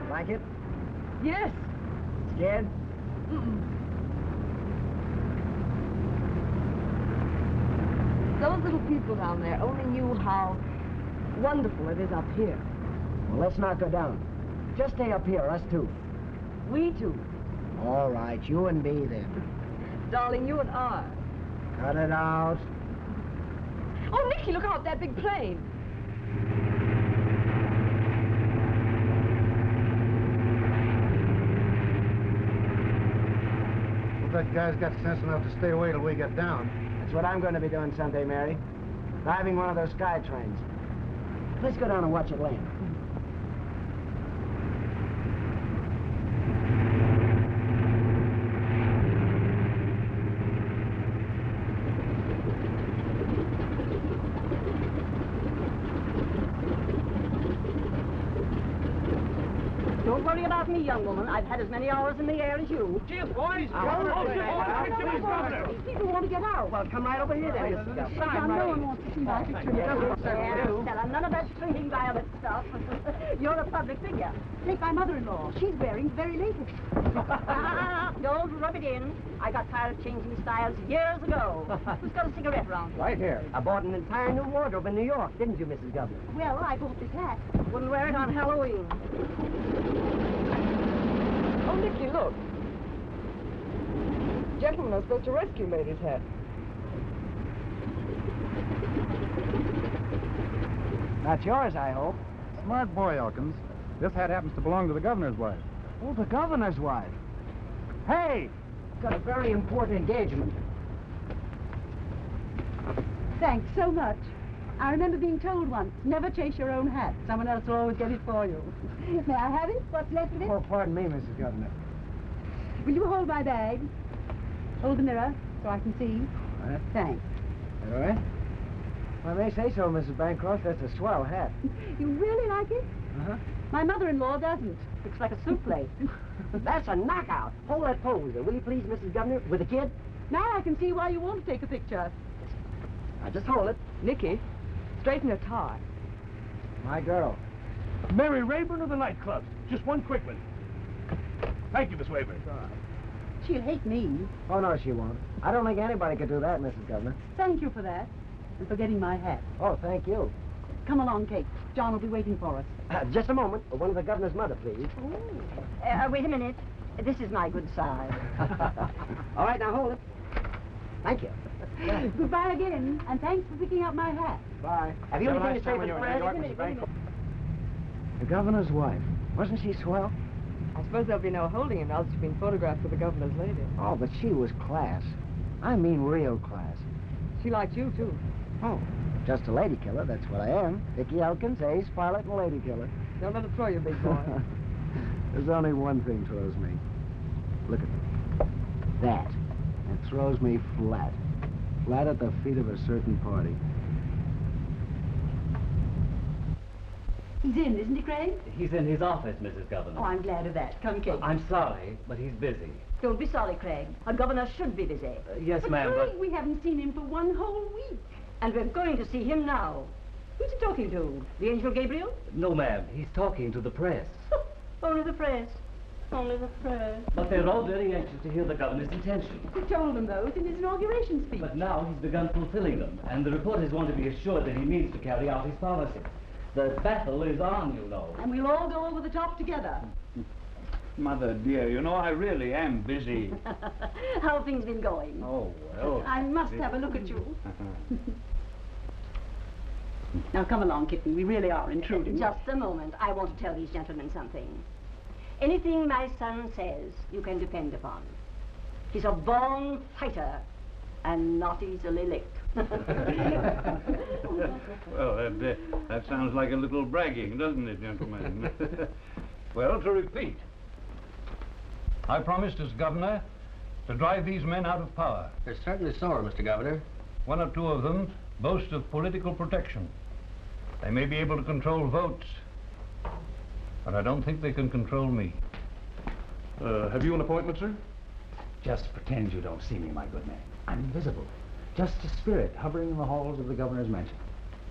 Like it? Yes. Scared? Those little people down there only knew how wonderful it is up here. Well, let's not go down. Just stay up here, us two. We two. All right, you and me then. Darling, you and I. Cut it out. Oh, Nicky, look out, that big plane. Well, that guy's got sense enough to stay away till we get down. That's what I'm going to be doing someday, Mary. Driving one of those sky trains. Let's go down and watch it land. Don't worry about me, young woman. I've had as many hours in the air as you. Cheers, boys! People want to get out. Well, come right over here then, Mrs. Governor. Now, no one wants to see my picture. Stella, none of that shrinking violet stuff. You're a public figure. Take my mother-in-law. She's wearing very latest. Don't rub it in. I got tired of changing styles years ago. Who's got a cigarette around here? Right here. I bought an entire new wardrobe in New York, didn't you, Mrs. Governor? Well, I bought this hat. Wouldn't wear it on Halloween. Oh, Nicky, look. Gentleman I was supposed to rescue made his hat. Not yours, I hope. Smart boy, Elkins. This hat happens to belong to the governor's wife. Oh, the governor's wife. Hey! Got a very important engagement. Thanks so much. I remember being told once, never chase your own hat. Someone else will always get it for you. May I have it? What's left of it? Oh, pardon me, Mrs. Governor. Will you hold my bag? Hold the mirror so I can see. All right. Thanks. All right. If I may say so, Mrs. Bancroft, that's a swell hat. You really like it? Uh-huh. My mother-in-law doesn't. Looks like a soup plate. That's a knockout. Hold that pose there, will you please, Mrs. Governor, with the kid? Now I can see why you want to take a picture. Now, just hold it. Nicky, straighten her tie. My girl. Mary Rayburn of the nightclub. Just one quick one. Thank you, Miss Rayburn. She'll hate me. Oh, no, she won't. I don't think anybody could do that, Mrs. Governor. Thank you for that. And for getting my hat. Oh, thank you. Come along, Kate. John will be waiting for us. Just a moment. One of the governor's mother, please. Wait a minute. This is my good side. All right, now hold it. Thank you. Goodbye again, and thanks for picking up my hat. Bye. Have you anything to say for the press? The governor's wife. Wasn't she swell? I suppose there'll be no holding him now that you've been photographed with the governor's lady. Oh, but she was class. I mean real class. She liked you, too. Oh, just a lady killer, that's what I am. Vicky Elkins, ace pilot and lady killer. Don't let it throw you, big boy. There's only one thing throws me. Look at that. It throws me flat. Flat at the feet of a certain party. He's in, isn't he, Craig? He's in his office, Mrs. Governor. Oh, I'm glad of that. Come, Kate. I'm sorry, but he's busy. Don't be sorry, Craig. A governor should be busy. Yes, But ma'am, Craig, but... we haven't seen him for one whole week. And we're going to see him now. Who's he talking to? The Angel Gabriel? No, ma'am. He's talking to the press. Only the press. Only the press. But they're all very anxious to hear the governor's intentions. He told them those in his inauguration speech. But now he's begun fulfilling them, and the reporters want to be assured that he means to carry out his policy. The battle is on, you know. And we'll all go over the top together. Mother dear, you know, I really am busy. How have things been going? Oh, well. I must have a look at you. Now, come along, kitten. We really are intruding. Just a moment. I want to tell these gentlemen something. Anything my son says, you can depend upon. He's a born fighter and not easily licked. Well, that sounds like a little bragging, doesn't it, gentlemen? Well, to repeat, I promised as governor to drive these men out of power. They're certainly sore, Mr. Governor. One or two of them boast of political protection. They may be able to control votes, but I don't think they can control me. Have you an appointment, sir? Just pretend you don't see me, my good man. I'm invisible. Just a spirit hovering in the halls of the governor's mansion.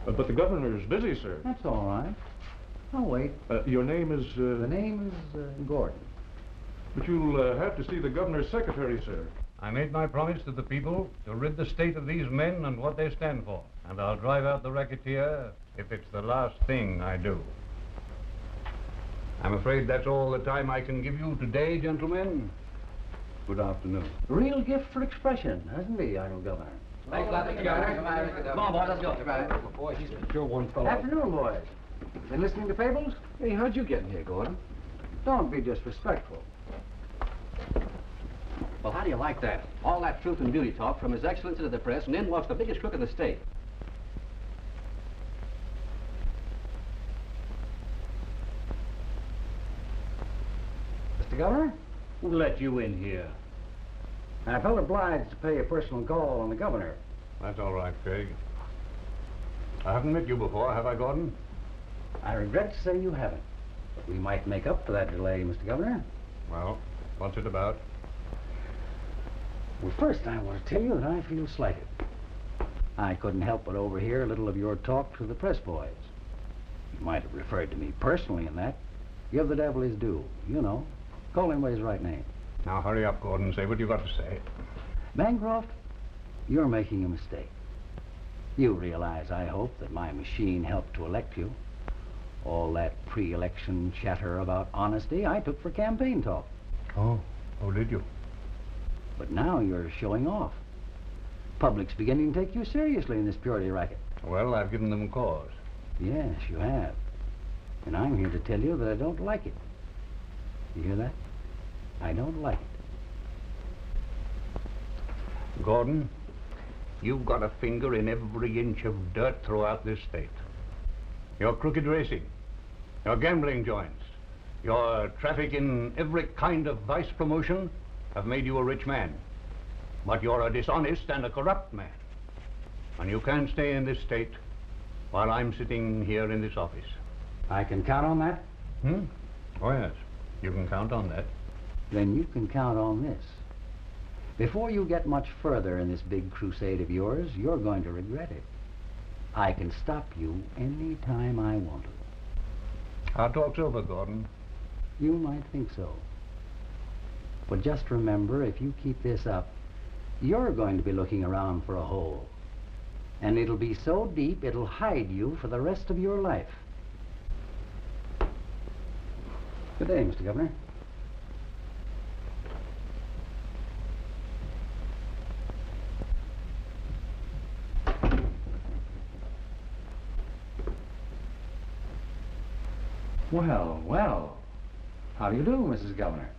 But the governor is busy, sir. That's all right. I'll wait. Your name is... The name is Gordon. But you'll have to see the governor's secretary, sir. I made my promise to the people to rid the state of these men and what they stand for. And I'll drive out the racketeer if it's the last thing I do. I'm afraid that's all the time I can give you today, gentlemen. Good afternoon. Real gift for expression, hasn't he, Honorable Governor? Thanks a lot, Mr. Governor. Come on, boys, let's go. Boy, he's sure one fellow. Afternoon, boys. Been listening to fables? Hey, how'd you get in here, Gordon? Don't be disrespectful. Well, how do you like that? All that truth and beauty talk from His Excellency to the press, and then walks the biggest crook in the state. Mr. Governor? Who let you in here? I felt obliged to pay a personal call on the governor. That's all right, Craig. I haven't met you before, have I, Gordon? I regret to say you haven't. But we might make up for that delay, Mr. Governor. Well, what's it about? Well, first I want to tell you that I feel slighted. I couldn't help but overhear a little of your talk to the press boys. You might have referred to me personally in that. Give the devil his due, you know. Call him by his right name. Now, hurry up, Gordon. Say what you've got to say. Bancroft, you're making a mistake. You realize, I hope, that my machine helped to elect you. All that pre-election chatter about honesty I took for campaign talk. Oh, did you? But now you're showing off. Public's beginning to take you seriously in this purity racket. Well, I've given them cause. Yes, you have. And I'm here to tell you that I don't like it. You hear that? I don't like it. Gordon, you've got a finger in every inch of dirt throughout this state. Your crooked racing, your gambling joints, your traffic in every kind of vice promotion have made you a rich man. But you're a dishonest and a corrupt man. And you can't stay in this state while I'm sitting here in this office. I can count on that? Oh, yes. You can count on that. Then you can count on this. Before you get much further in this big crusade of yours, you're going to regret it. I can stop you any time I want to. Our talk's over, Gordon. You might think so. But just remember, if you keep this up, you're going to be looking around for a hole. And it'll be so deep, it'll hide you for the rest of your life. Good day, Mr. Governor. Well, well. How do you do, Mrs. Governor?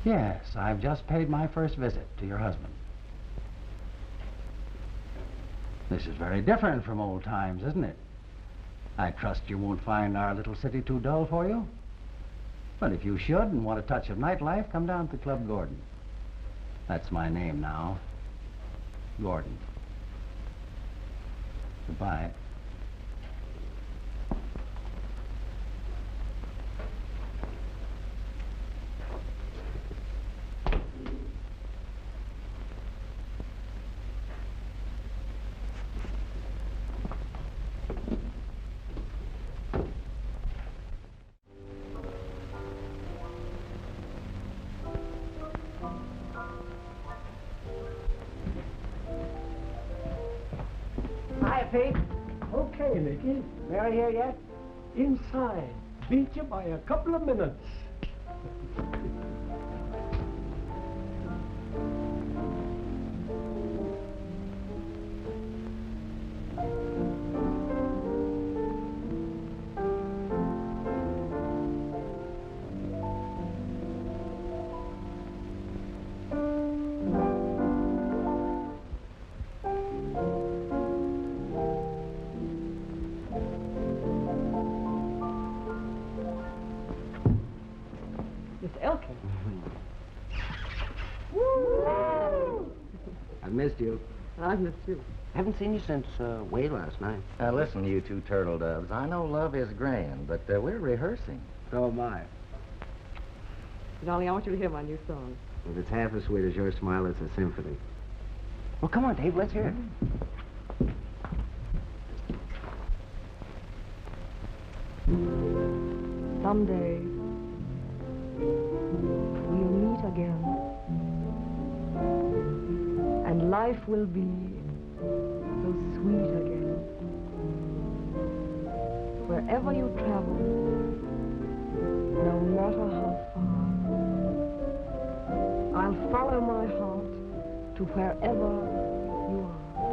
Yes, I've just paid my first visit to your husband. This is very different from old times, isn't it? I trust you won't find our little city too dull for you. But if you should and want a touch of nightlife, come down to Club Gordon. That's my name now. Gordon. Goodbye. Hi, Pete. Okay, Mickey. Mary here yet? Inside. Beat you by a couple of minutes. I missed you. I missed you. Haven't seen you since way last night. Listen, you two turtle doves. I know love is grand, but we're rehearsing. So am I. Darling, I want you to hear my new song. If it's half as sweet as your smile, it's a symphony. Well, come on, Dave. Let's hear it. Someday, we'll meet again. And life will be so sweet again. Wherever you travel, no matter how far, I'll follow my heart to wherever you are.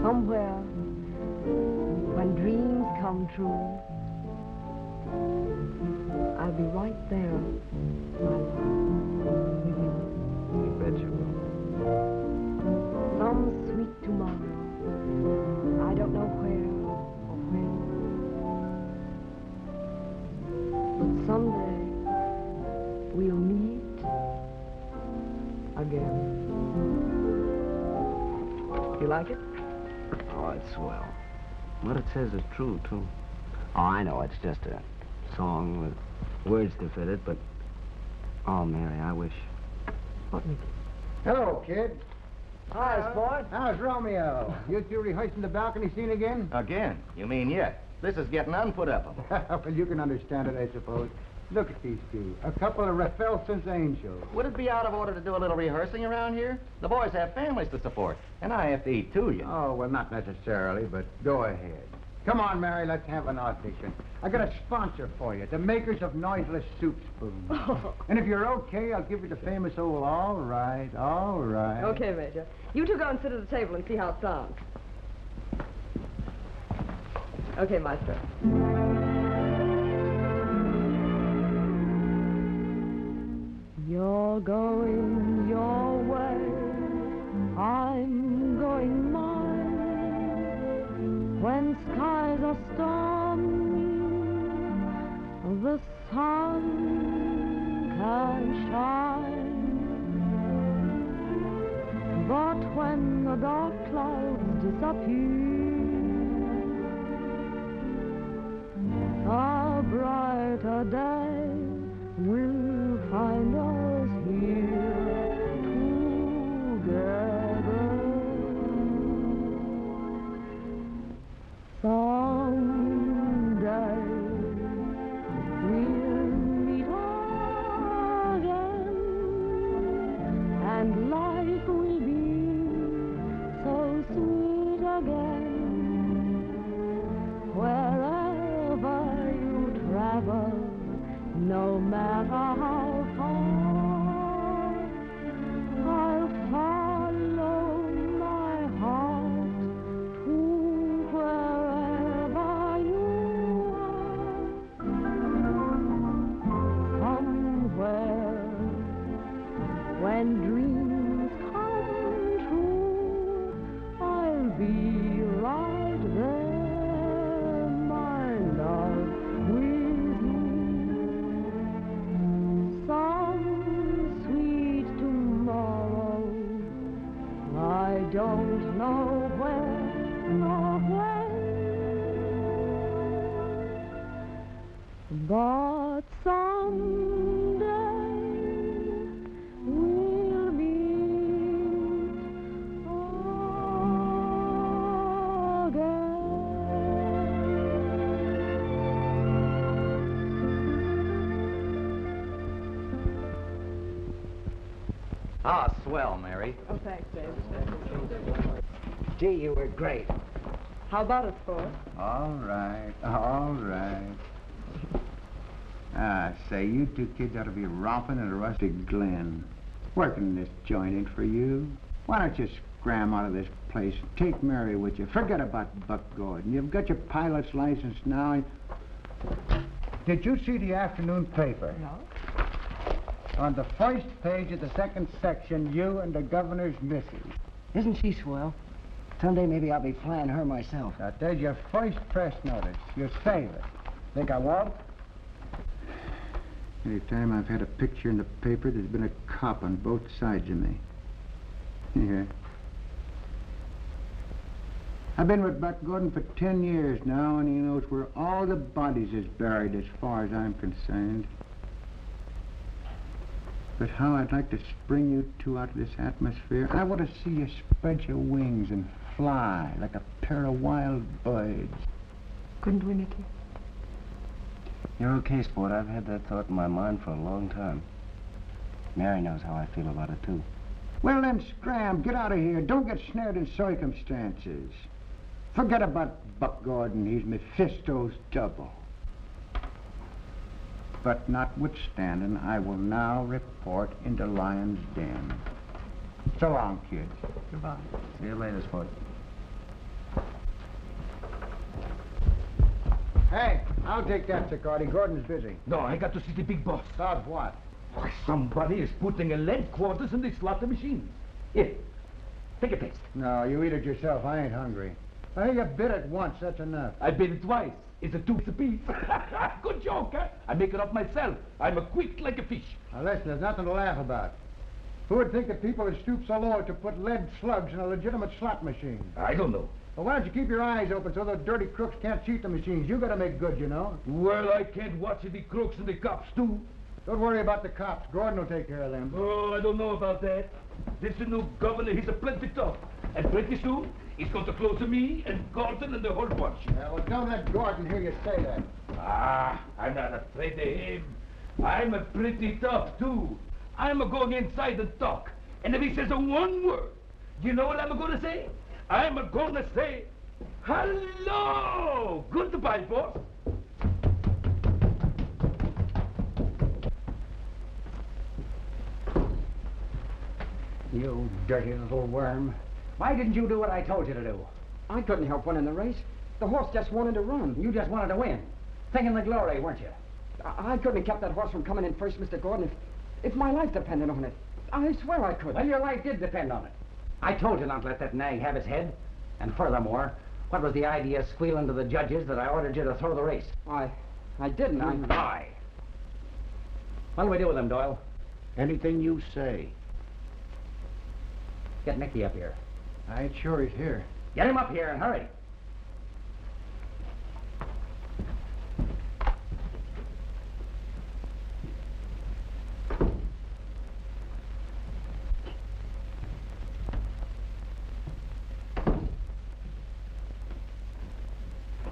Somewhere, when dreams come true, I'll be right there, my love, with you. You bet you will. Some sweet tomorrow, I don't know where or when, but someday we'll meet again. You like it? Oh, it's swell. What it says is true, too. Oh, I know, it's just a song with words to fit it, but... Oh, Mary, I wish... What, Mickey? Hello, kid. Hi, Sport. How's Romeo? You two rehearsing the balcony scene again? Again? You mean yet? This is getting unputupable. Well, you can understand it, I suppose. Look at these two. A couple of Raffelson's angels. Would it be out of order to do a little rehearsing around here? The boys have families to support, and I have to eat too, you know. Oh, well, not necessarily, but go ahead. Come on, Mary, let's have an audition. I got a sponsor for you, the makers of noiseless soup spoons. And if you're okay, I'll give you the famous old all right, all right. Okay, Major. You two go and sit at the table and see how it sounds. Okay, Maestro. You're going your way, I'm going mine. When skies are stormy, the sun can shine. But when the dark clouds disappear, a brighter day will find us here together. Someday we'll meet again, and life will be so sweet again. Wherever you travel, no matter how far, I'll follow my heart to wherever you are. Somewhere, when dreams come true, I'll be right there, my love, with you. But someday we'll meet again. Ah, swell, Mary. Oh, thanks, Dave. Gee, you were great. How about it, Sport? All right, all right. Ah, say, you two kids ought to be romping at a rustic glen. Working this joint ain't for you. Why don't you scram out of this place and take Mary with you? Forget about Buck Gordon. You've got your pilot's license now. Did you see the afternoon paper? No. On the first page of the second section, you and the governor's missus. Isn't she swell? Someday maybe I'll be flying her myself. Now, there's your first press notice. You save it. Think I won't? Any time I've had a picture in the paper, there's been a cop on both sides of me. Yeah. I've been with Buck Gordon for 10 years now, and he knows where all the bodies is buried as far as I'm concerned. But how I'd like to spring you two out of this atmosphere. I want to see you spread your wings and fly like a pair of wild birds. Couldn't we, Nicky? You're okay, Sport. I've had that thought in my mind for a long time. Mary knows how I feel about it, too. Well, then, scram. Get out of here. Don't get snared in circumstances. Forget about Buck Gordon. He's Mephisto's double. But notwithstanding, I will now report into Lion's Den. So long, kids. Goodbye. See you later, Sport. Hey, I'll take that, Sicardi. Gordon's busy. No, I got to see the big boss. About what? Somebody is putting a lead quarters in the slaughter machine. Here, take a taste. No, you eat it yourself. I ain't hungry. I think you bit it once. That's enough. I bit it twice. It's a tooth apiece. Good joke, huh? I make it up myself. I'm a quick like a fish. Now, listen, there's nothing to laugh about. Who would think that people would stoop so low to put lead slugs in a legitimate slot machine? I don't know. Well, why don't you keep your eyes open so the dirty crooks can't cheat the machines? You gotta make good, you know. Well, I can't watch the crooks and the cops, too. Don't worry about the cops. Gordon will take care of them. Oh, I don't know about that. This new governor, he's a plenty tough. And pretty soon, he's going to close to me and Gordon and the whole bunch. Yeah, well, don't let Gordon hear you say that. Ah, I'm not afraid of him. I'm a pretty tough, too. I'm going inside and talk. And if he says one word, you know what I'm going to say? I'm going to say, hello! Goodbye, boss. You dirty little worm. Why didn't you do what I told you to do? I couldn't help winning the race. The horse just wanted to run. You just wanted to win. Thinking the glory, weren't you? I couldn't have kept that horse from coming in first, Mr. Gordon, if my life depended on it. I swear I could. Well, your life did depend on it. I told you not to let that nag have his head. And furthermore, what was the idea squealing to the judges that I ordered you to throw the race? I didn't. You lie. What'll we do with him, Doyle? Anything you say. Get Nicky up here. I ain't sure he's here. Get him up here and hurry.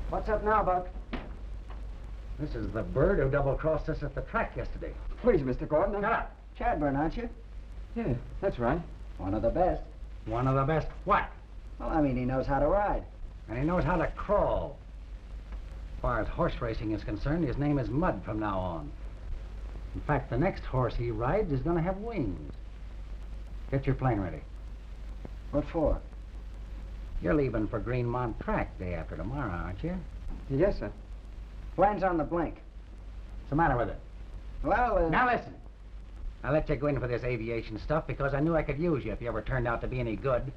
What's up now, Buck? This is the bird who double-crossed us at the track yesterday. Please, Mr. Gordon. Shut up. Chadburn, aren't you? Yeah, that's right. One of the best. One of the best what? Well, I mean, he knows how to ride. And he knows how to crawl. As far as horse racing is concerned, his name is Mud from now on. In fact, the next horse he rides is going to have wings. Get your plane ready. What for? You're leaving for Greenmont Track day after tomorrow, aren't you? Yes, sir. Plane's on the blink. What's the matter with it? Well, Now listen. I let you go in for this aviation stuff because I knew I could use you if you ever turned out to be any good.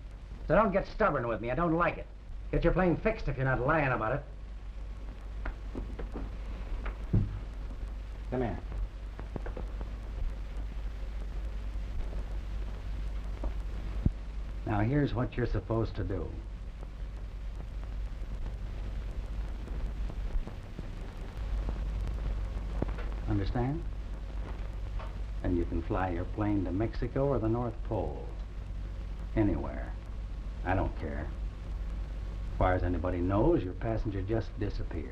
So don't get stubborn with me. I don't like it. Get your plane fixed if you're not lying about it. Come here. Now here's what you're supposed to do. understand? And you can fly your plane to Mexico or the North Pole. Anywhere. I don't care. As far as anybody knows, your passenger just disappears.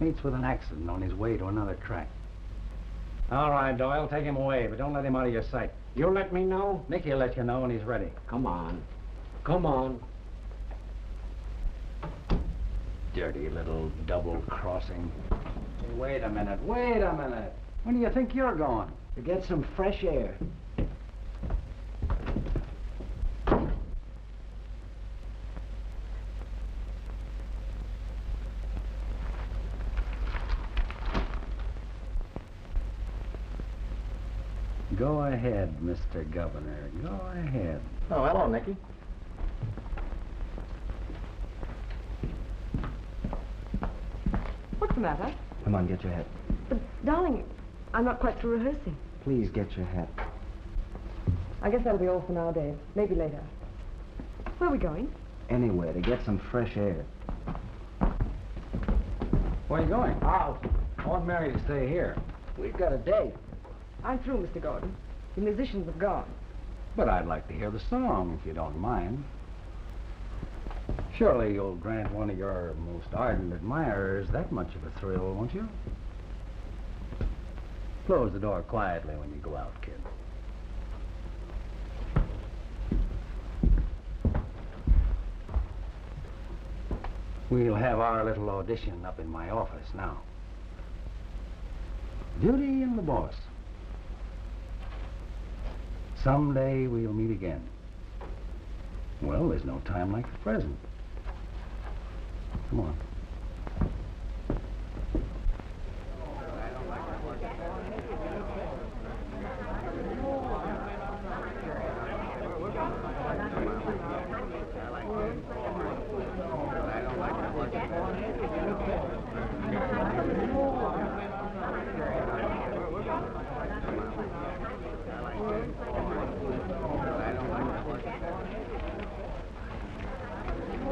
Meets with an accident on his way to another track. All right, Doyle, take him away, but don't let him out of your sight. You'll let me know? Mickey will let you know when he's ready. Come on. Come on. Dirty little double-crossing. Hey, wait a minute. When do you think you're going? To get some fresh air. Go ahead, Mr. Governor. Go ahead. Oh, hello, Nicky. What's the matter? Come on, get your hat. But, darling, I'm not quite through rehearsing. Please get your hat. I guess that'll be all for now, Dave. Maybe later. Where are we going? Anywhere to get some fresh air. Where are you going? Out. I want Mary to stay here. We've got a date. I'm through, Mr. Gordon. The musicians have gone. But I'd like to hear the song, if you don't mind. Surely you'll grant one of your most ardent admirers that much of a thrill, won't you? Close the door quietly when you go out, kid. We'll have our little audition up in my office now. Beauty and the Boss. Someday we'll meet again. Well, there's no time like the present. Come on.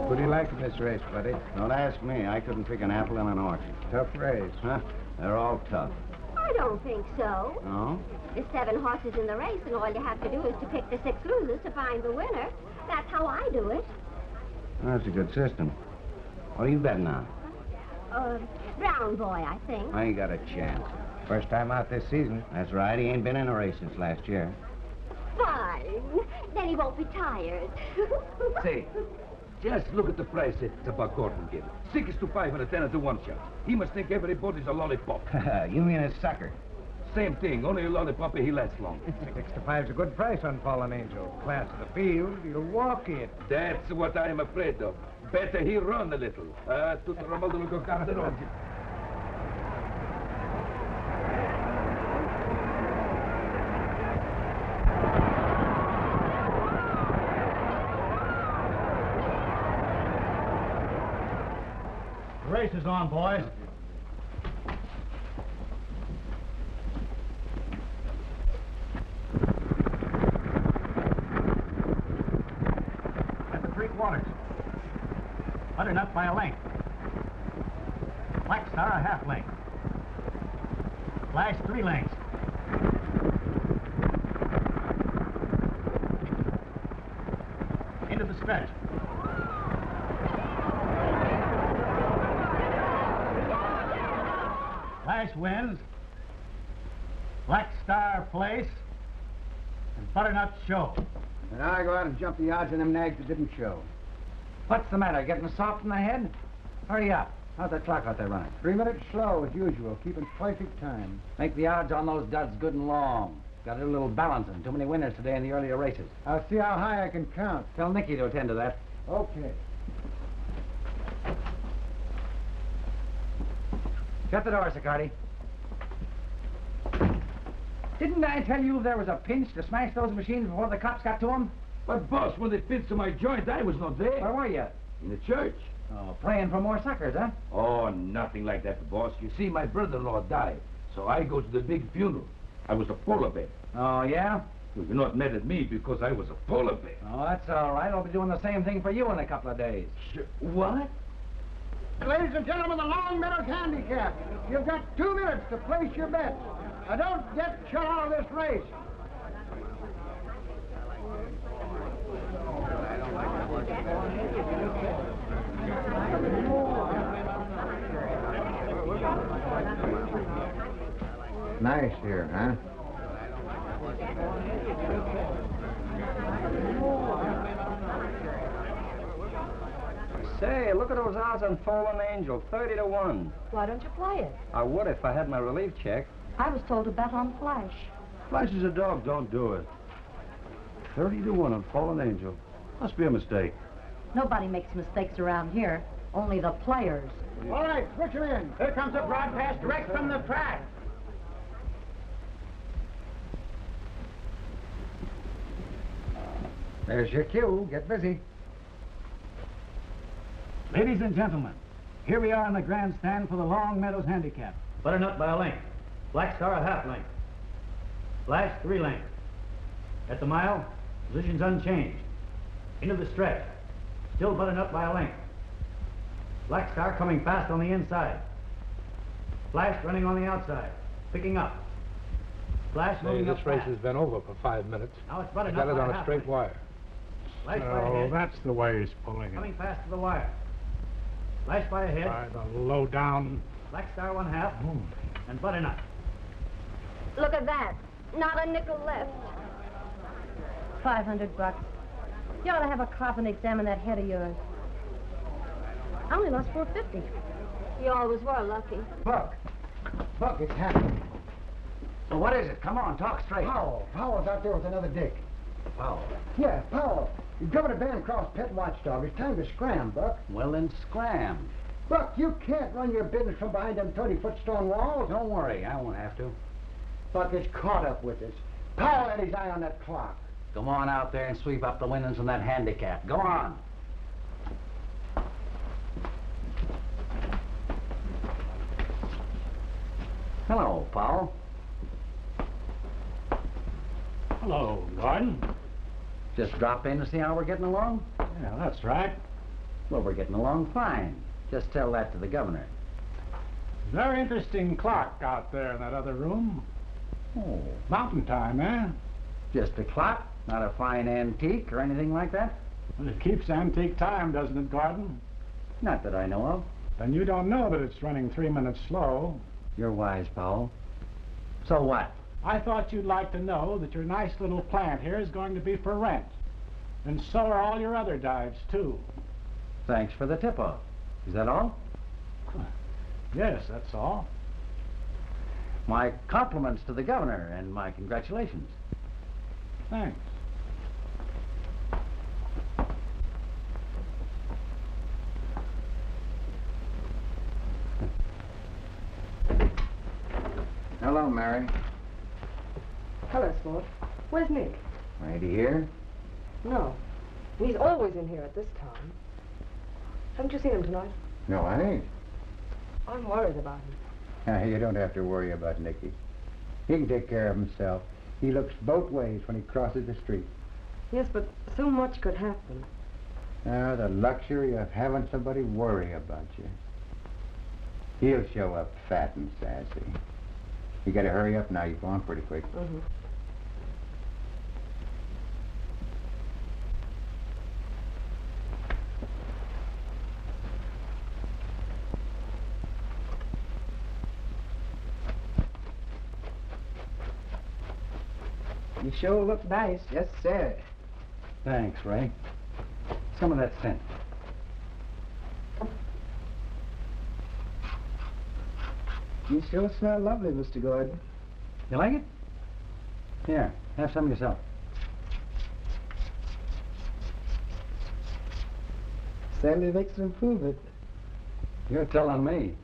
What do you like of this race, buddy? Don't ask me. I couldn't pick an apple in an orchard. Tough race. Huh? They're all tough. I don't think so. No? There's 7 horses in the race, and all you have to do is to pick the 6 losers to find the winner. That's how I do it. That's a good system. What are you betting on? Brown boy, I think. I ain't got a chance. First time out this season. That's right. He ain't been in a race since last year. Fine. Then he won't be tired. Say, just look at the price that Buck Gordon gave. 6 to 5 and a 10 to 1 shot. He must think everybody's a lollipop. You mean a sucker? Same thing, only a lollipop he lasts long. 6 to 5's a good price on Fallen Angel. Class of the field, you'll walk it. That's what I'm afraid of. Better he run a little. Tutto Romaldo lo guarderò. The race is on, boys. At the Creek Waters. Butternut by a length. Black Star a half length. Flash 3 lengths. Into the stretch. Flash wins. Black Star place. And Butternut show. And I go out and jump the odds on them nags that didn't show. What's the matter? Getting soft in the head? Hurry up. How's that clock out there running? 3 minutes slow, as usual, keeping perfect time. Make the odds on those duds good and long. Got to do a little balancing. Too many winners today in the earlier races. I'll see how high I can count. Tell Nicky to attend to that. Okay. Shut the door, Sicardi. Didn't I tell you there was a pinch to smash those machines before the cops got to them? But, boss, when they fit to my joint, I was not there. Where were you? In the church. Oh, praying for more suckers, huh? Oh, nothing like that, boss. You see, my brother-in-law died, so I go to the big funeral. I was a polar bear. Oh, yeah? Well, you're not mad at me because I was a polar bear. Oh, that's all right. I'll be doing the same thing for you in a couple of days. What? Ladies and gentlemen, the Long Meadows Handicap. You've got 2 minutes to place your bets. Now, don't get shut out of this race. Nice here, huh? Say, look at those odds on Fallen Angel, 30 to 1. Why don't you play it? I would if I had my relief check. I was told to bet on Flash. Flash is a dog, don't do it. 30 to 1 on Fallen Angel. Must be a mistake. Nobody makes mistakes around here. Only the players. All right, switch them in. Here comes a broadcast direct from the track. There's your cue. Get busy. Ladies and gentlemen, here we are in the grandstand for the Long Meadows Handicap. Butternut by a length. Black Star a half length. Flash 3 lengths. At the mile, positions unchanged. Into the stretch. Still Butternut by a length. Black Star coming fast on the inside. Flash running on the outside. Picking up. Flash moving up This race fast. has been over for 5 minutes. Now it's I Butternut got it by on half a straight length. wire. Flash by Oh, ahead. that's the way he's pulling it. Coming fast to the wire. Flash by ahead. By the low down. Black Star 1/2. And Butternut. Look at that. Not a nickel left. $500. You ought to have a coffin examine that head of yours. I only lost $450. You always were lucky. Buck. Buck, it's happening. Well, what is it? Come on, talk straight. Powell. Powell's out there with another dick. Powell. Yeah, Powell. Governor Bancroft's pet watchdog. It's time to scram, Buck. Well, then scram. Buck, you can't run your business from behind them 30-foot stone walls. Don't worry, I won't have to. Buck is caught up with us. Powell had his eye on that clock. Go on out there and sweep up the winnings in that handicap. Go on. Hello, Powell. Hello, Gordon. Just drop in to see how we're getting along? Yeah, that's right. Well, we're getting along fine. Just tell that to the governor. Very interesting clock out there in that other room. Oh. Mountain time, eh? Just a clock? Not a fine antique or anything like that? Well, it keeps antique time, doesn't it, Gordon? Not that I know of. Then you don't know that it's running 3 minutes slow. You're wise, Powell. So what? I thought you'd like to know that your nice little plant here is going to be for rent. And so are all your other dives, too. Thanks for the tip-off. Is that all? Yes, that's all. My compliments to the governor and my congratulations. Thanks. Hello, Mary. Hello, Sport. Where's Nick? Right here? No. He's always in here at this time. Haven't you seen him tonight? No, I ain't. I'm worried about him. You don't have to worry about Nicky. He can take care of himself. He looks both ways when he crosses the street. Yes, but so much could happen. The luxury of having somebody worry about you. He'll show up fat and sassy. You gotta hurry up now. You're going pretty quick. Mm-hmm. You sure look nice. Yes, sir. Thanks, Ray. Some of that scent. You sure smell lovely, Mr. Gordon. You like it? Here, have some yourself. Sandy makes an improvement. You're telling me.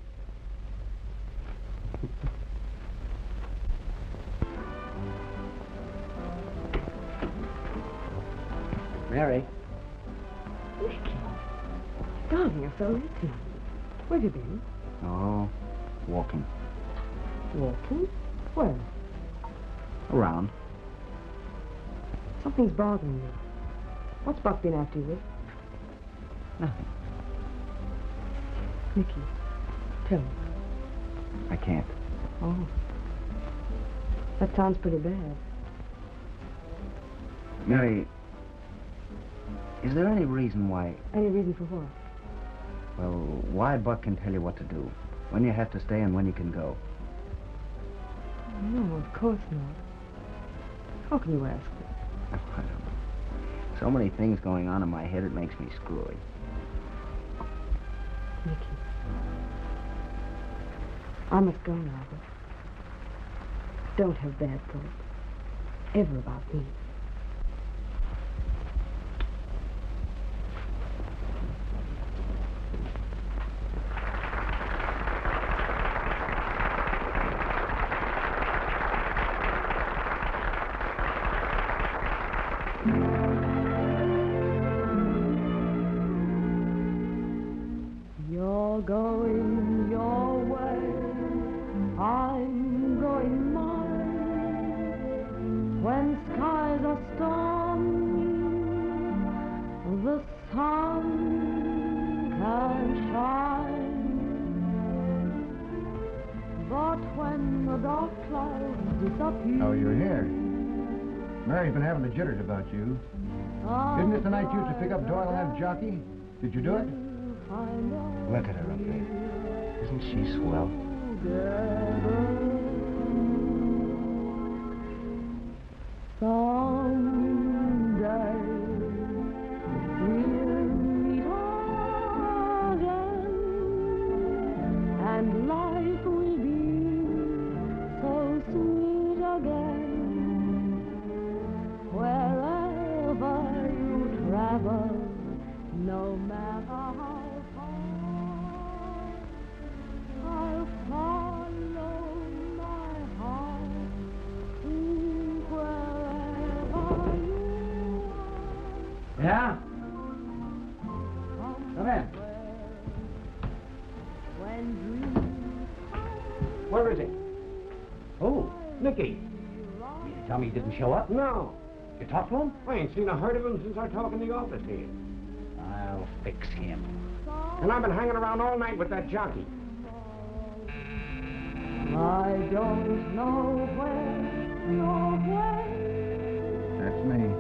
Mary. Nicky. Darling, you're so late tonight. Where have you been? Oh, walking. Walking? Where? Around. Something's bothering you. What's Buck been after you with? Nothing. Nicky, tell me. I can't. Oh. That sounds pretty bad. Mary, is there any reason why... Any reason for what? Well, why Buck can tell you what to do, when you have to stay and when you can go? No, of course not. How can you ask me? I don't know. So many things going on in my head, it makes me screwy. Nicky. I must go now, but don't have bad thoughts. Ever about me. You're going your way, I'm going mine. When skies are stormy, the sun can shine. But when the dark clouds disappear... Oh, you're here. Mary's been having the jitters about you. Isn't this the night you used to pick up Doyle and that jockey? Did you do it? Look at her up there. Isn't she swell? Someday we'll meet again, and life will be so sweet again. Wherever you travel, no matter how I'll follow my heart to wherever you are. Yeah? Come in. When dreams Where is he? Oh, Nicky. you tell me he didn't show up? No. You talked to him? I ain't seen a heard of him since our talk in the office here. I'll fix him. And I've been hanging around all night with that jockey. I don't know where you're going, That's me.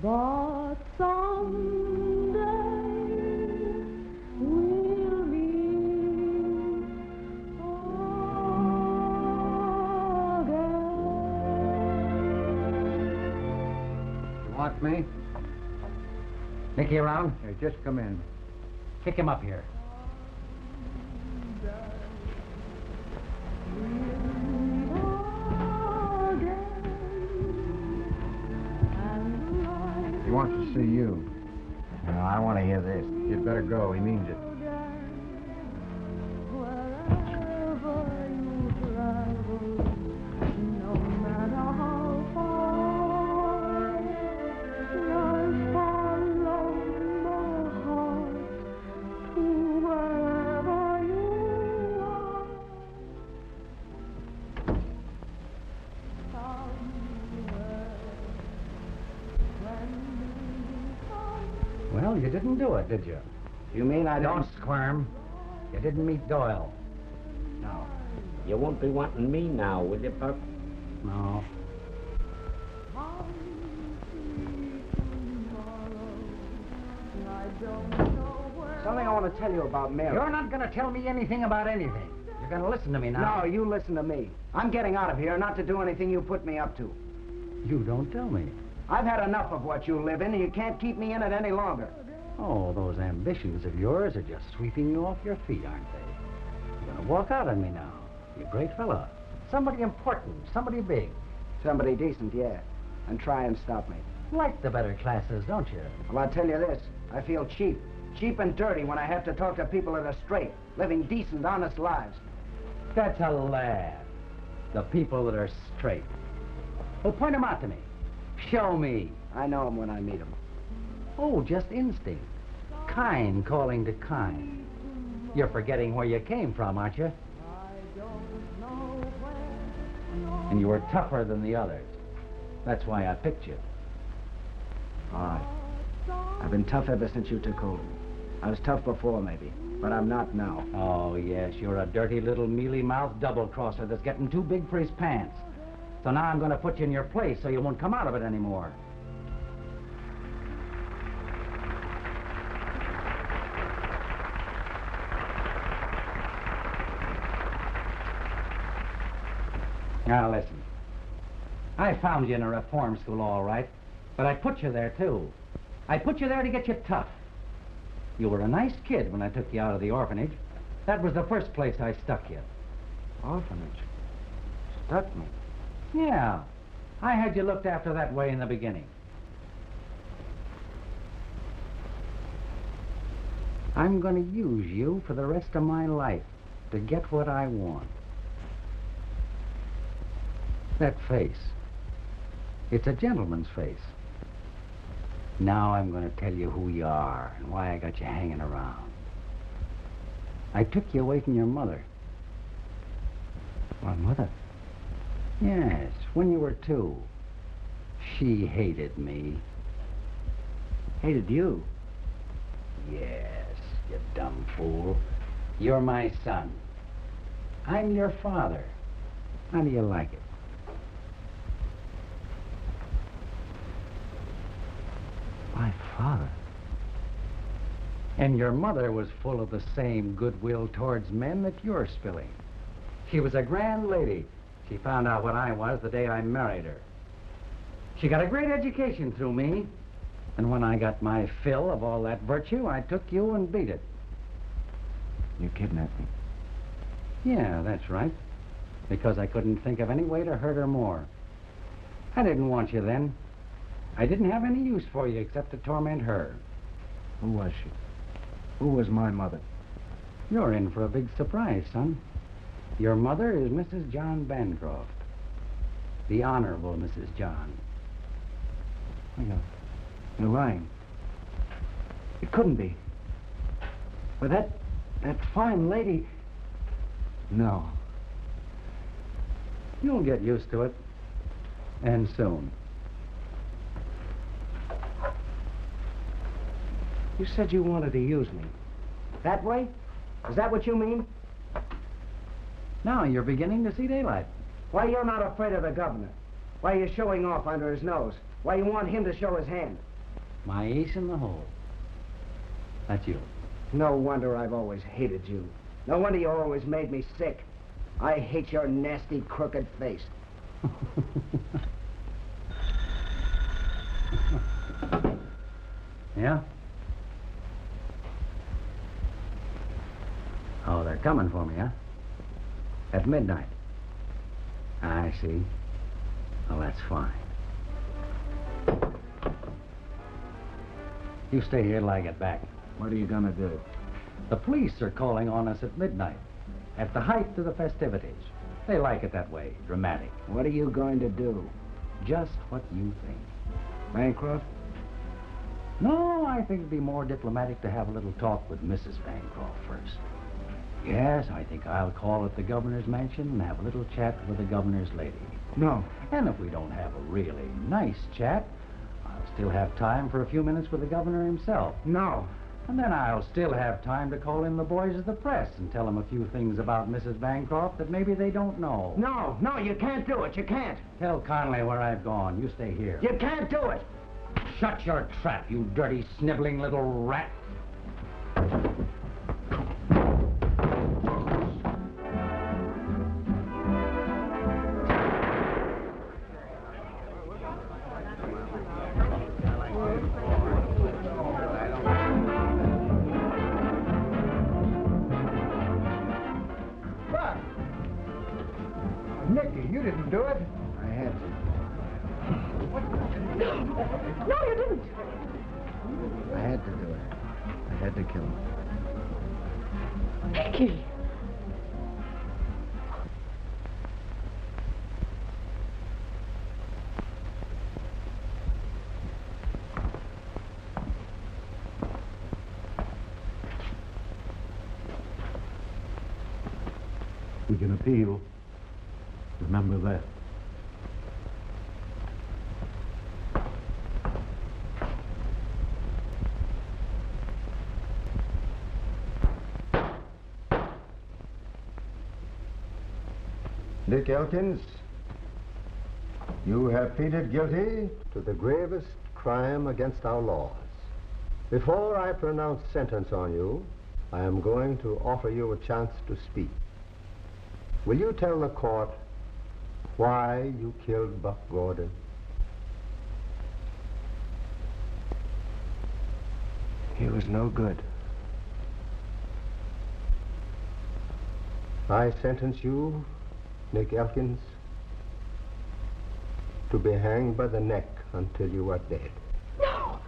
but someday we'll meet again. You want me? Nicky around? Here, just come in. Kick him up here. He wants to see you. No, I want to hear this. You'd better go. He means it. Well, you didn't do it, did you? You mean I Don't squirm. You didn't meet Doyle. No. You won't be wanting me now, will you, Buck? No. Something I want to tell you about Mary. You're not going to tell me anything about anything. You're going to listen to me now. No, you listen to me. I'm getting out of here, not to do anything you put me up to. You don't tell me. I've had enough of what you live in, and you can't keep me in it any longer. Oh, those ambitions of yours are just sweeping you off your feet, aren't they? You're going to walk out on me now. You're a great fella. Somebody important, somebody big. Somebody decent, yeah. And try and stop me. Like the better classes, don't you? Well, I'll tell you this. I feel cheap. Cheap and dirty when I have to talk to people that are straight, living decent, honest lives. That's a lad. The people that are straight. Well, point them out to me. Show me. I know them when I meet them. Oh, just instinct. Kind calling to kind. You're forgetting where you came from, aren't you? And you were tougher than the others. That's why I picked you. All right. I've been tough ever since you took hold of me. I was tough before, maybe, but I'm not now. Oh, yes, you're a dirty little mealy-mouthed double-crosser that's getting too big for his pants. So now I'm going to put you in your place so you won't come out of it anymore. Now, listen. I found you in a reform school, all right, but I put you there, too. I put you there to get you tough. You were a nice kid when I took you out of the orphanage. That was the first place I stuck you. Orphanage? Stuck me? Yeah. I had you looked after that way in the beginning. I'm going to use you for the rest of my life to get what I want. That face. It's a gentleman's face. Now I'm going to tell you who you are and why I got you hanging around. I took you away from your mother. My mother? Yes, when you were 2. She hated me. Hated you? Yes, you dumb fool. You're my son. I'm your father. How do you like it? My father? And your mother was full of the same goodwill towards men that you're spilling. She was a grand lady. She found out what I was the day I married her. She got a great education through me. And when I got my fill of all that virtue, I took you and beat it. You kidnapped me? Yeah, that's right. Because I couldn't think of any way to hurt her more. I didn't want you then. I didn't have any use for you except to torment her. Who was she? Who was my mother? You're in for a big surprise, son. Your mother is Mrs. John Bancroft. The Honorable Mrs. John. You're lying. It couldn't be. But that fine lady... No. You'll get used to it. And soon. You said you wanted to use me. That way? Is that what you mean? Now you're beginning to see daylight. Why you're not afraid of the governor? Why you're showing off under his nose? Why you want him to show his hand? My ace in the hole. That's you. No wonder I've always hated you. No wonder you always made me sick. I hate your nasty, crooked face. Yeah? Oh, they're coming for me, huh? At midnight. I see. Well, that's fine. You stay here till I get back. What are you gonna do? The police are calling on us at midnight, at the height of the festivities. They like it that way, dramatic. What are you going to do? Just what you think. Bancroft? No, I think it'd be more diplomatic to have a little talk with Mrs. Bancroft first. Yes, I think I'll call at the governor's mansion and have a little chat with the governor's lady. No. And if we don't have a really nice chat, I'll still have time for a few minutes with the governor himself. No. And then I'll still have time to call in the boys of the press and tell them a few things about Mrs. Bancroft that maybe they don't know. No, you can't do it. You can't. Tell Conley where I've gone. You stay here. You can't do it. Shut your trap, you dirty, sniveling little rat. Nicky, you didn't do it. I had to. No, you didn't. I had to do it. I had to kill him. Nicky. We can appeal. Remember that. Dick Elkins, you have pleaded guilty to the gravest crime against our laws. Before I pronounce sentence on you, I am going to offer you a chance to speak. Will you tell the court why you killed Buck Gordon? He was no good. I sentence you, Nick Elkins, to be hanged by the neck until you are dead. No!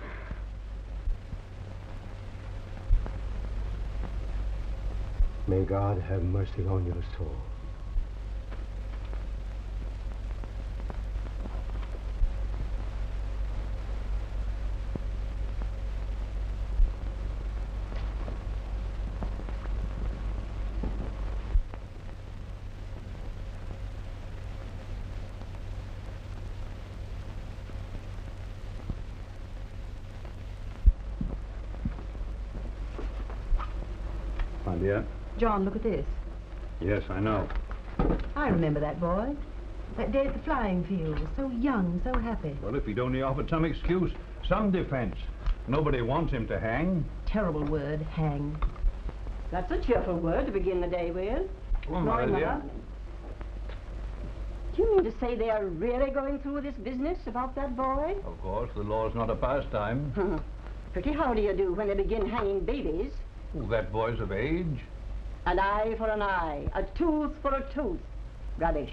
May God have mercy on your soul. My dear? John, look at this. Yes, I know. I remember that boy. That day at the flying field. So young, so happy. Well, if he'd only offered some excuse, some defense. Nobody wants him to hang. Terrible word, hang. That's a cheerful word to begin the day with. Oh, my Morning, dear. Mother. Do you mean to say they are really going through this business about that boy? Of course, the law's not a pastime. Pretty howdy you do when they begin hanging babies. Oh, that boy's of age. An eye for an eye, a tooth for a tooth. Rubbish.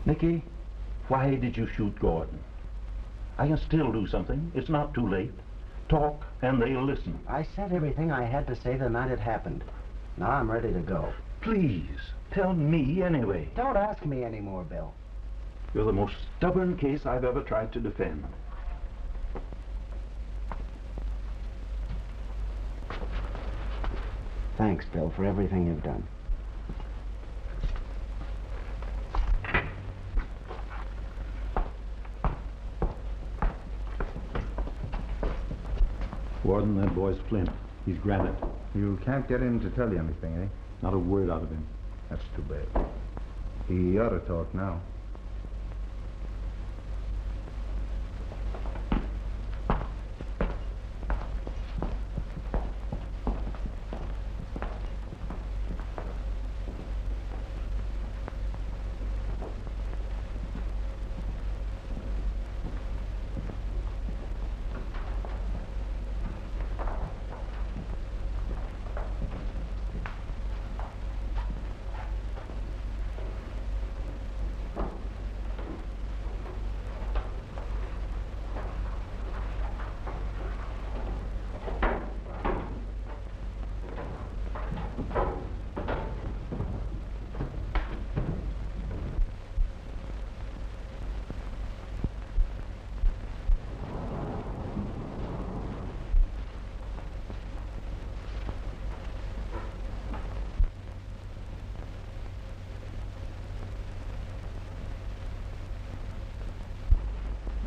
Nicky, why did you shoot Gordon? I can still do something. It's not too late. Talk, and they'll listen. I said everything I had to say the night it happened. Now I'm ready to go. Please, tell me anyway. Don't ask me anymore, Bill. You're the most stubborn case I've ever tried to defend. Thanks, Bill, for everything you've done. Warden, that boy's flint. He's granite. You can't get him to tell you anything, eh? Not a word out of him. That's too bad. He ought to talk now.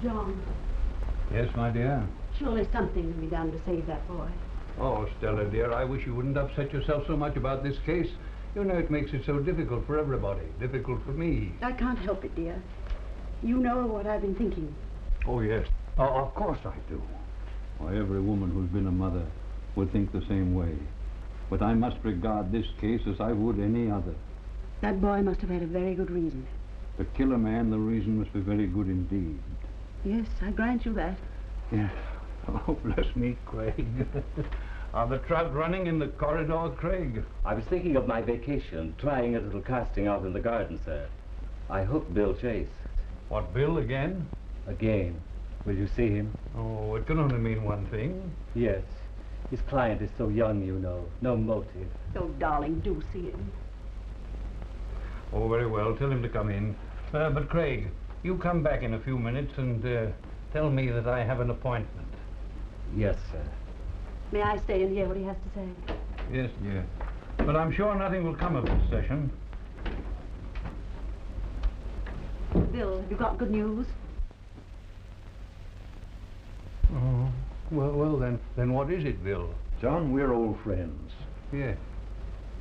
John, Yes, my dear? surely something can be done to save that boy. Oh, Stella, dear, I wish you wouldn't upset yourself so much about this case. You know, it makes it so difficult for everybody. Difficult for me. I can't help it, dear. You know what I've been thinking. Oh, yes. Oh, of course I do. Why, every woman who's been a mother would think the same way. But I must regard this case as I would any other. That boy must have had a very good reason. To kill a man, the reason must be very good indeed. Yes, I grant you that. Yes. Oh, bless me, Craig. Are the trout running in the corridor, Craig? I was thinking of my vacation, trying a little casting out in the garden, sir. I hooked Bill Chase. What, Bill again? Again. Will you see him? Oh, it can only mean one thing. Yes. His client is so young, you know. No motive. Oh, darling, do see him. Oh, very well. Tell him to come in. But, Craig, you come back in a few minutes and tell me that I have an appointment. Yes, sir. May I stay and hear what he has to say? Yes, dear. But I'm sure nothing will come of this session. Bill, have you got good news? Oh, well, then what is it, Bill? John, we're old friends. Yes.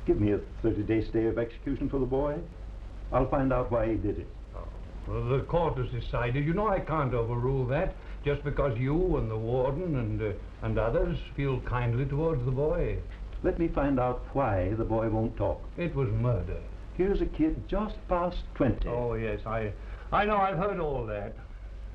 Give me a 30-day stay of execution for the boy. I'll find out why he did it. Well, the court has decided. You know I can't overrule that just because you and the warden and others feel kindly towards the boy. Let me find out why the boy won't talk. It was murder. Here's a kid just past 20. Oh, yes, I know. I've heard all that.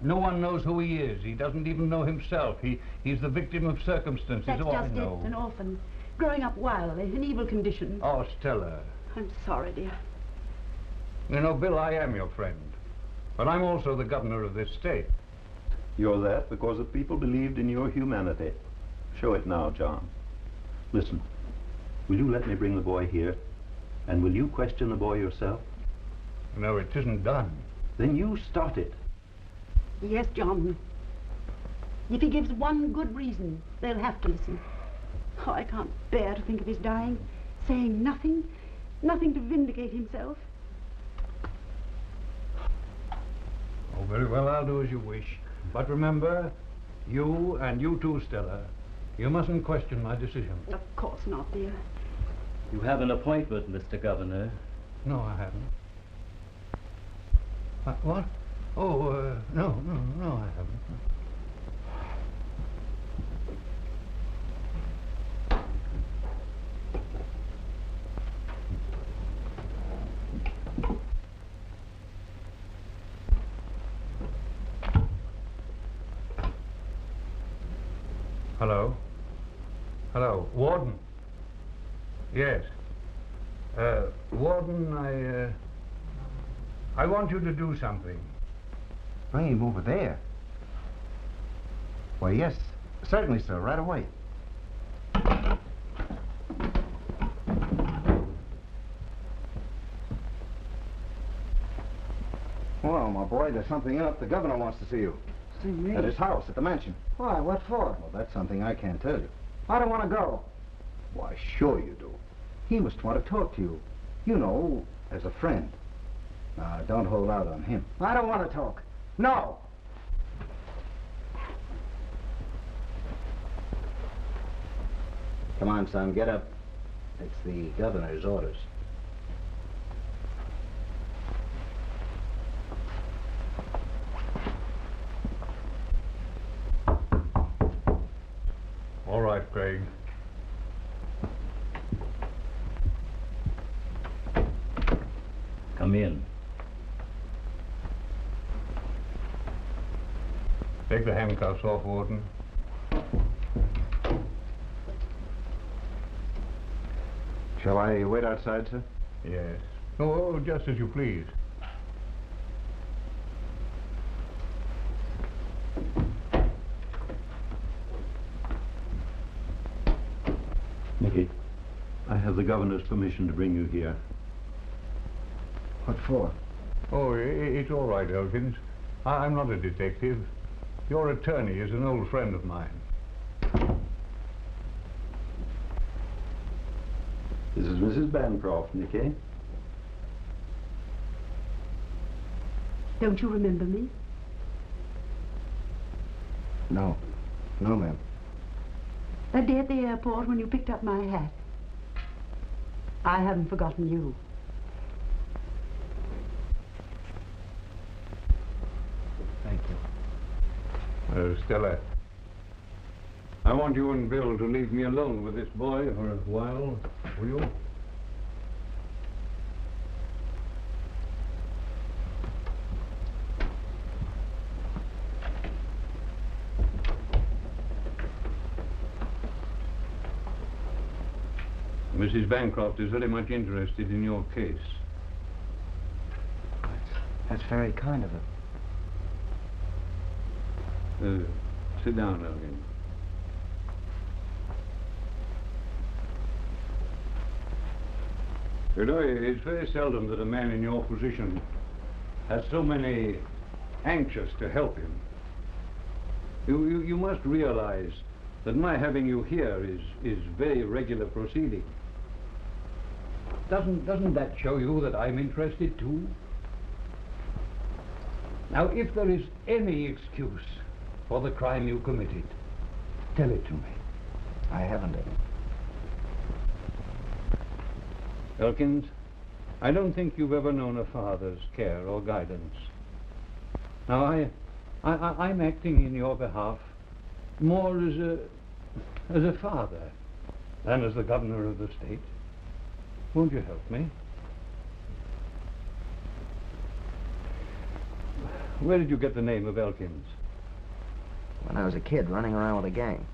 No one knows who he is. He doesn't even know himself. He's the victim of circumstances. That's oh, just I know. it, an orphan. Growing up wildly, in evil conditions. Oh, Stella. I'm sorry, dear. You know, Bill, I am your friend. But I'm also the governor of this state. You're that because the people believed in your humanity. Show it now, John. Listen, will you let me bring the boy here? And will you question the boy yourself? No, it isn't done. Then you start it. Yes, John. If he gives one good reason, they'll have to listen. Oh, I can't bear to think of his dying, saying nothing to vindicate himself. Oh, very well, I'll do as you wish. But remember, you and you too, Stella, you mustn't question my decision. Of course not, dear. You have an appointment, Mr. Governor. No, I haven't. What? Oh, no, I haven't. Hello? Hello, Warden? Yes. Warden, I want you to do something. Bring him over there. Why, yes, certainly, sir, right away. Well, my boy, there's something up. The governor wants to see you. See me? At his house, at the mansion. Why? What for? Well, that's something I can't tell you. I don't want to go. Why, sure you do. He must want to talk to you. You know, as a friend. Now, don't hold out on him. I don't want to talk. No. Come on, son, get up. It's the governor's orders. All right, Craig. Come in. Take the handcuffs off, Warden. Shall I wait outside, sir? Yes. Oh, just as you please. Mickey, I have the governor's permission to bring you here. What for? Oh, it's all right, Elkins. I'm not a detective. Your attorney is an old friend of mine. This is Mrs. Bancroft, Nicky. Don't you remember me? No. No, ma'am. That day at the airport when you picked up my hat. I haven't forgotten you. Thank you. Stella, I want you and Bill to leave me alone with this boy for a while, will you? Mrs. Bancroft is very much interested in your case. That's very kind of her. Sit down, Elgin. You know, it's very seldom that a man in your position has so many anxious to help him. You must realize that my having you here is very regular proceeding. Doesn't that show you that I'm interested too? Now, if there is any excuse for the crime you committed, tell it to me. I haven't any. Elkins, I don't think you've ever known a father's care or guidance. Now, I'm acting in your behalf more as a father than as the governor of the state. Won't you help me? Where did you get the name of Elkins? When I was a kid running around with a gang.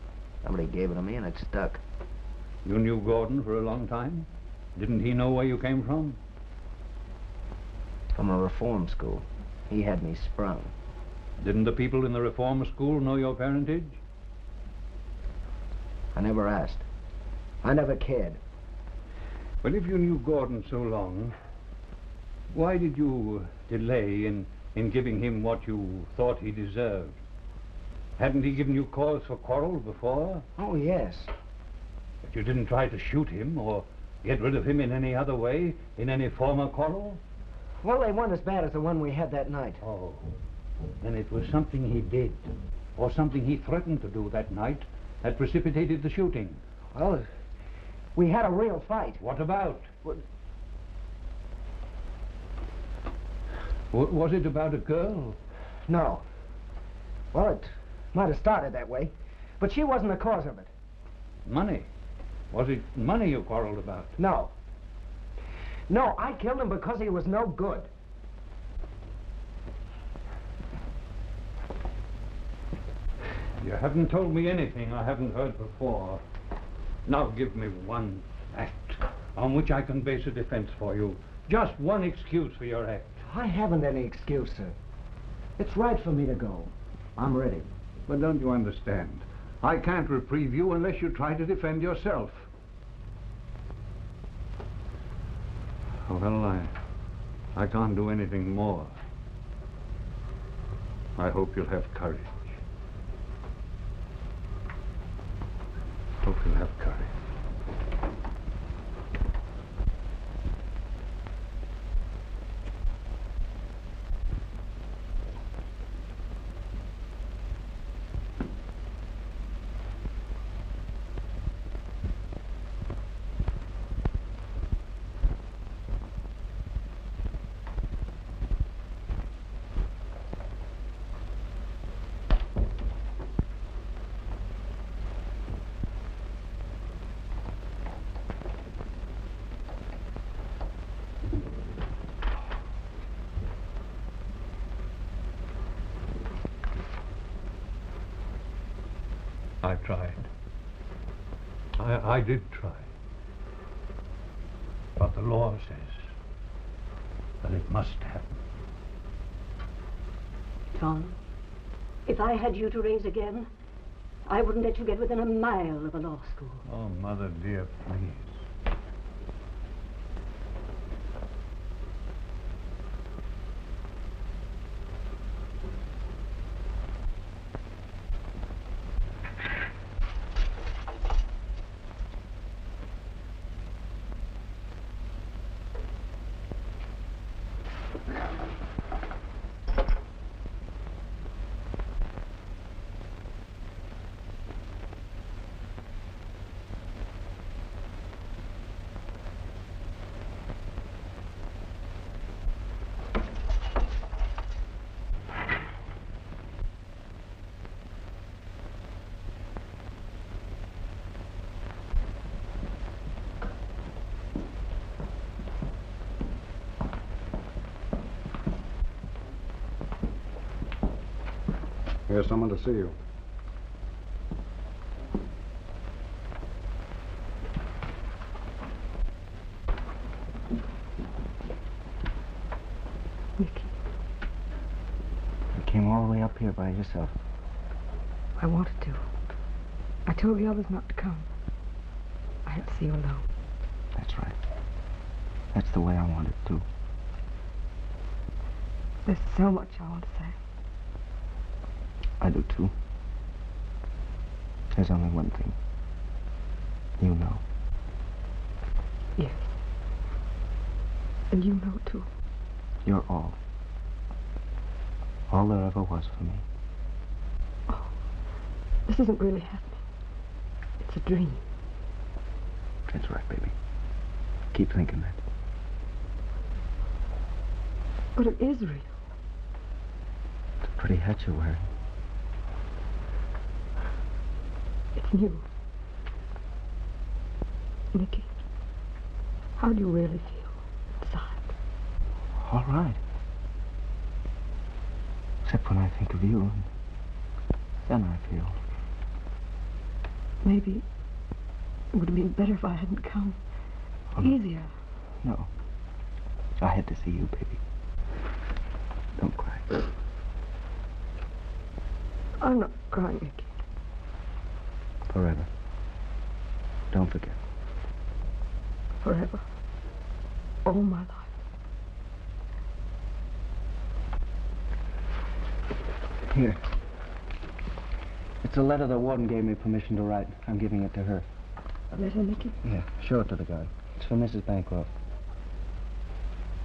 Somebody gave it to me and it stuck. You knew Gordon for a long time? Didn't he know where you came from? From a reform school. He had me sprung. Didn't the people in the reform school know your parentage? I never asked. I never cared. Well, if you knew Gordon so long, why did you delay in giving him what you thought he deserved? Hadn't he given you cause for quarrel before? Oh, yes. But you didn't try to shoot him or get rid of him in any other way, in any former quarrel? Well, they weren't as bad as the one we had that night. Oh, then it was something he did, or something he threatened to do that night that precipitated the shooting. Well, we had a real fight. What about? Was it about a girl? No. Well, it might have started that way, but she wasn't the cause of it. Money? Was it money you quarreled about? No. No, I killed him because he was no good. You haven't told me anything I haven't heard before. Now give me one fact on which I can base a defense for you. Just one excuse for your act. I haven't any excuse, sir. It's right for me to go. I'm ready. But don't you understand? I can't reprieve you unless you try to defend yourself. Well, I can't do anything more. I hope you'll have courage. Hope you'll have courage. I tried. I did try. But the law says that it must happen. John, if I had you to raise again, I wouldn't let you get within a mile of a law school. Oh, Mother dear, please. Here's someone to see you. You came all the way up here by yourself. I wanted to. I told the others not to come. I had to see you alone. That's right. That's the way I want it, too. There's so much I want to say. I do, too. There's only one thing. You know. Yes. And you know, too. You're all. All there ever was for me. Oh, this isn't really happening. It's a dream. That's right, baby. Keep thinking that. But it is real. It's a pretty hat you're wearing. It's new. Nicky, how do you really feel inside? All right. Except when I think of you, and then I feel. Maybe it would have been better if I hadn't come. Easier. No. I had to see you, baby. Don't cry. I'm not crying, Nicky. Forever. Don't forget. Forever. All my life. Here. It's a letter the warden gave me permission to write. I'm giving it to her. A letter, Nicky? Yeah, show it to the guard. It's for Mrs. Bancroft.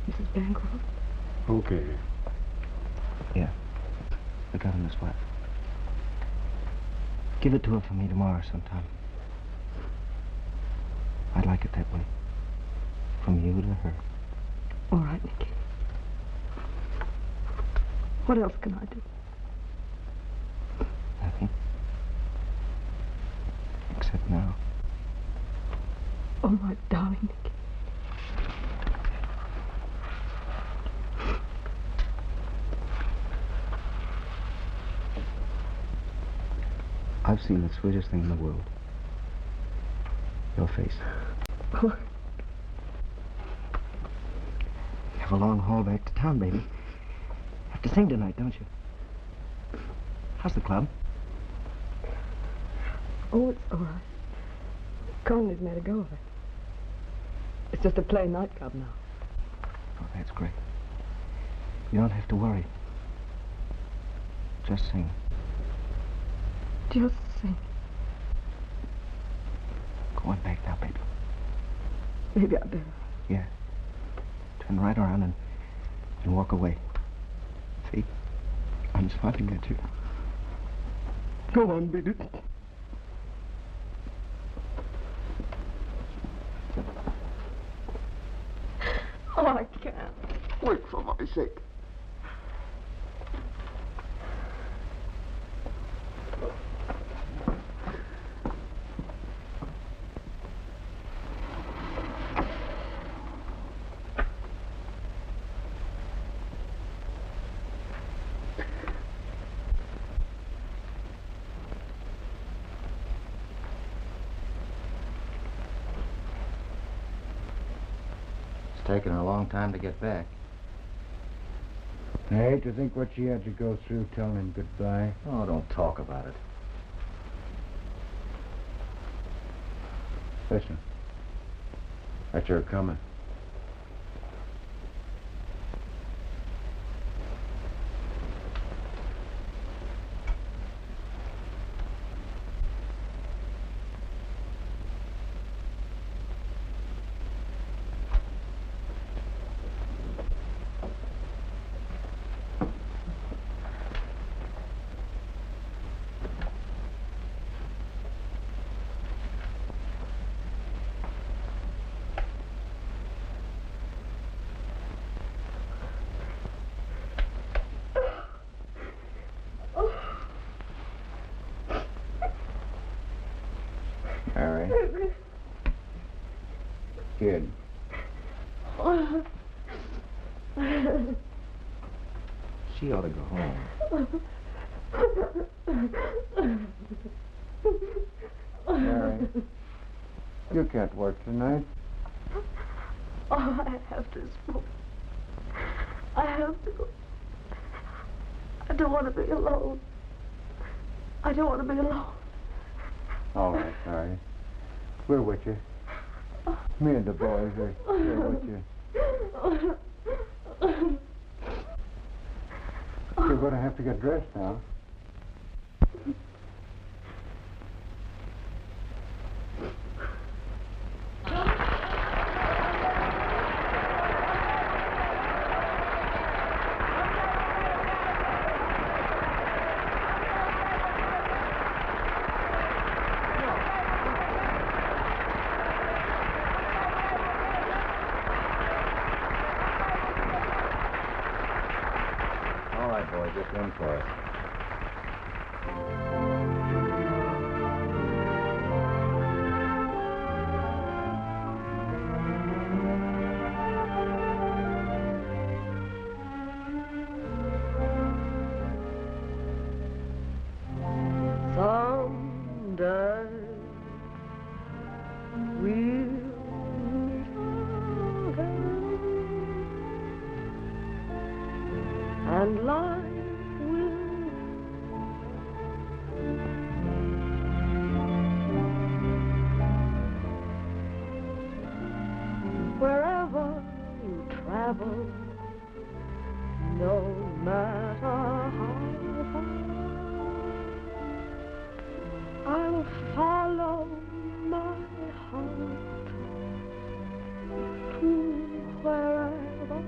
Mrs. Bancroft? Okay. Yeah. The governor's wife. Give it to her for me tomorrow sometime. I'd like it that way. From you to her. All right, Nicky. What else can I do? Nothing. Except now. Oh, my darling Nicky. I've seen the sweetest thing in the world. Your face. What? You have a long haul back to town, baby. Have to sing tonight, don't you? How's the club? Oh, it's all right. Conley's made a go of it. It's just a plain nightclub now. Oh, that's great. You don't have to worry. Just sing. Just sing. Go on back now, baby. Maybe I better. Yeah. Turn right around and walk away. See? I'm smiling at you. Go on, baby. Oh, I can't. Wait for my sake. Taken a long time to get back. I hate to think what she had to go through telling him goodbye. Oh, don't talk about it. Listen. That's her coming. All right. Good. She ought to go home. Mary, you can't work tonight. Oh, I have to smoke. I have to go. I don't want to be alone. I don't want to be alone. All right, Mary. We're with you. Me and the boys are here with you. You're going to have to get dressed now. first one for us. Someday we'll meet again, and life will wherever you travel, no matter how far, I'll follow my heart to wherever.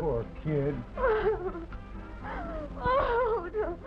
Poor kid. Oh, no.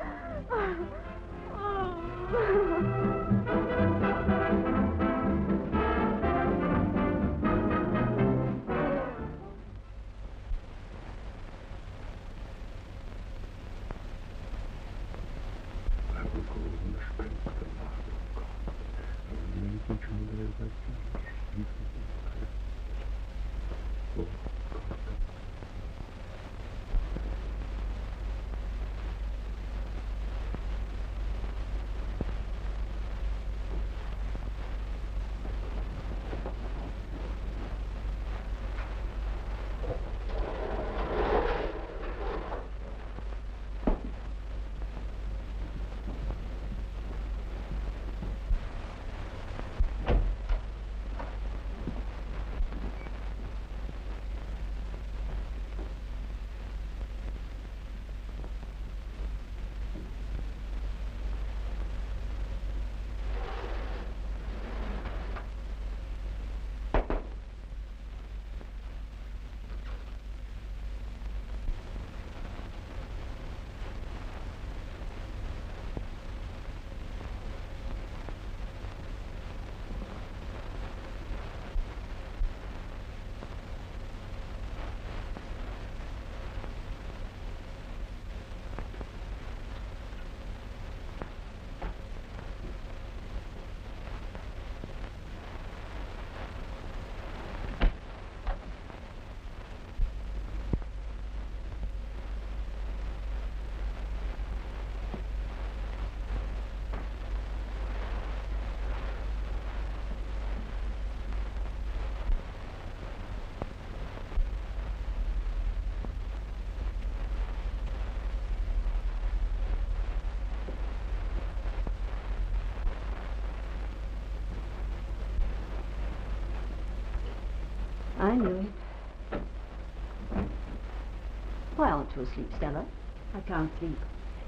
I knew it. Why aren't you asleep, Stella? I can't sleep.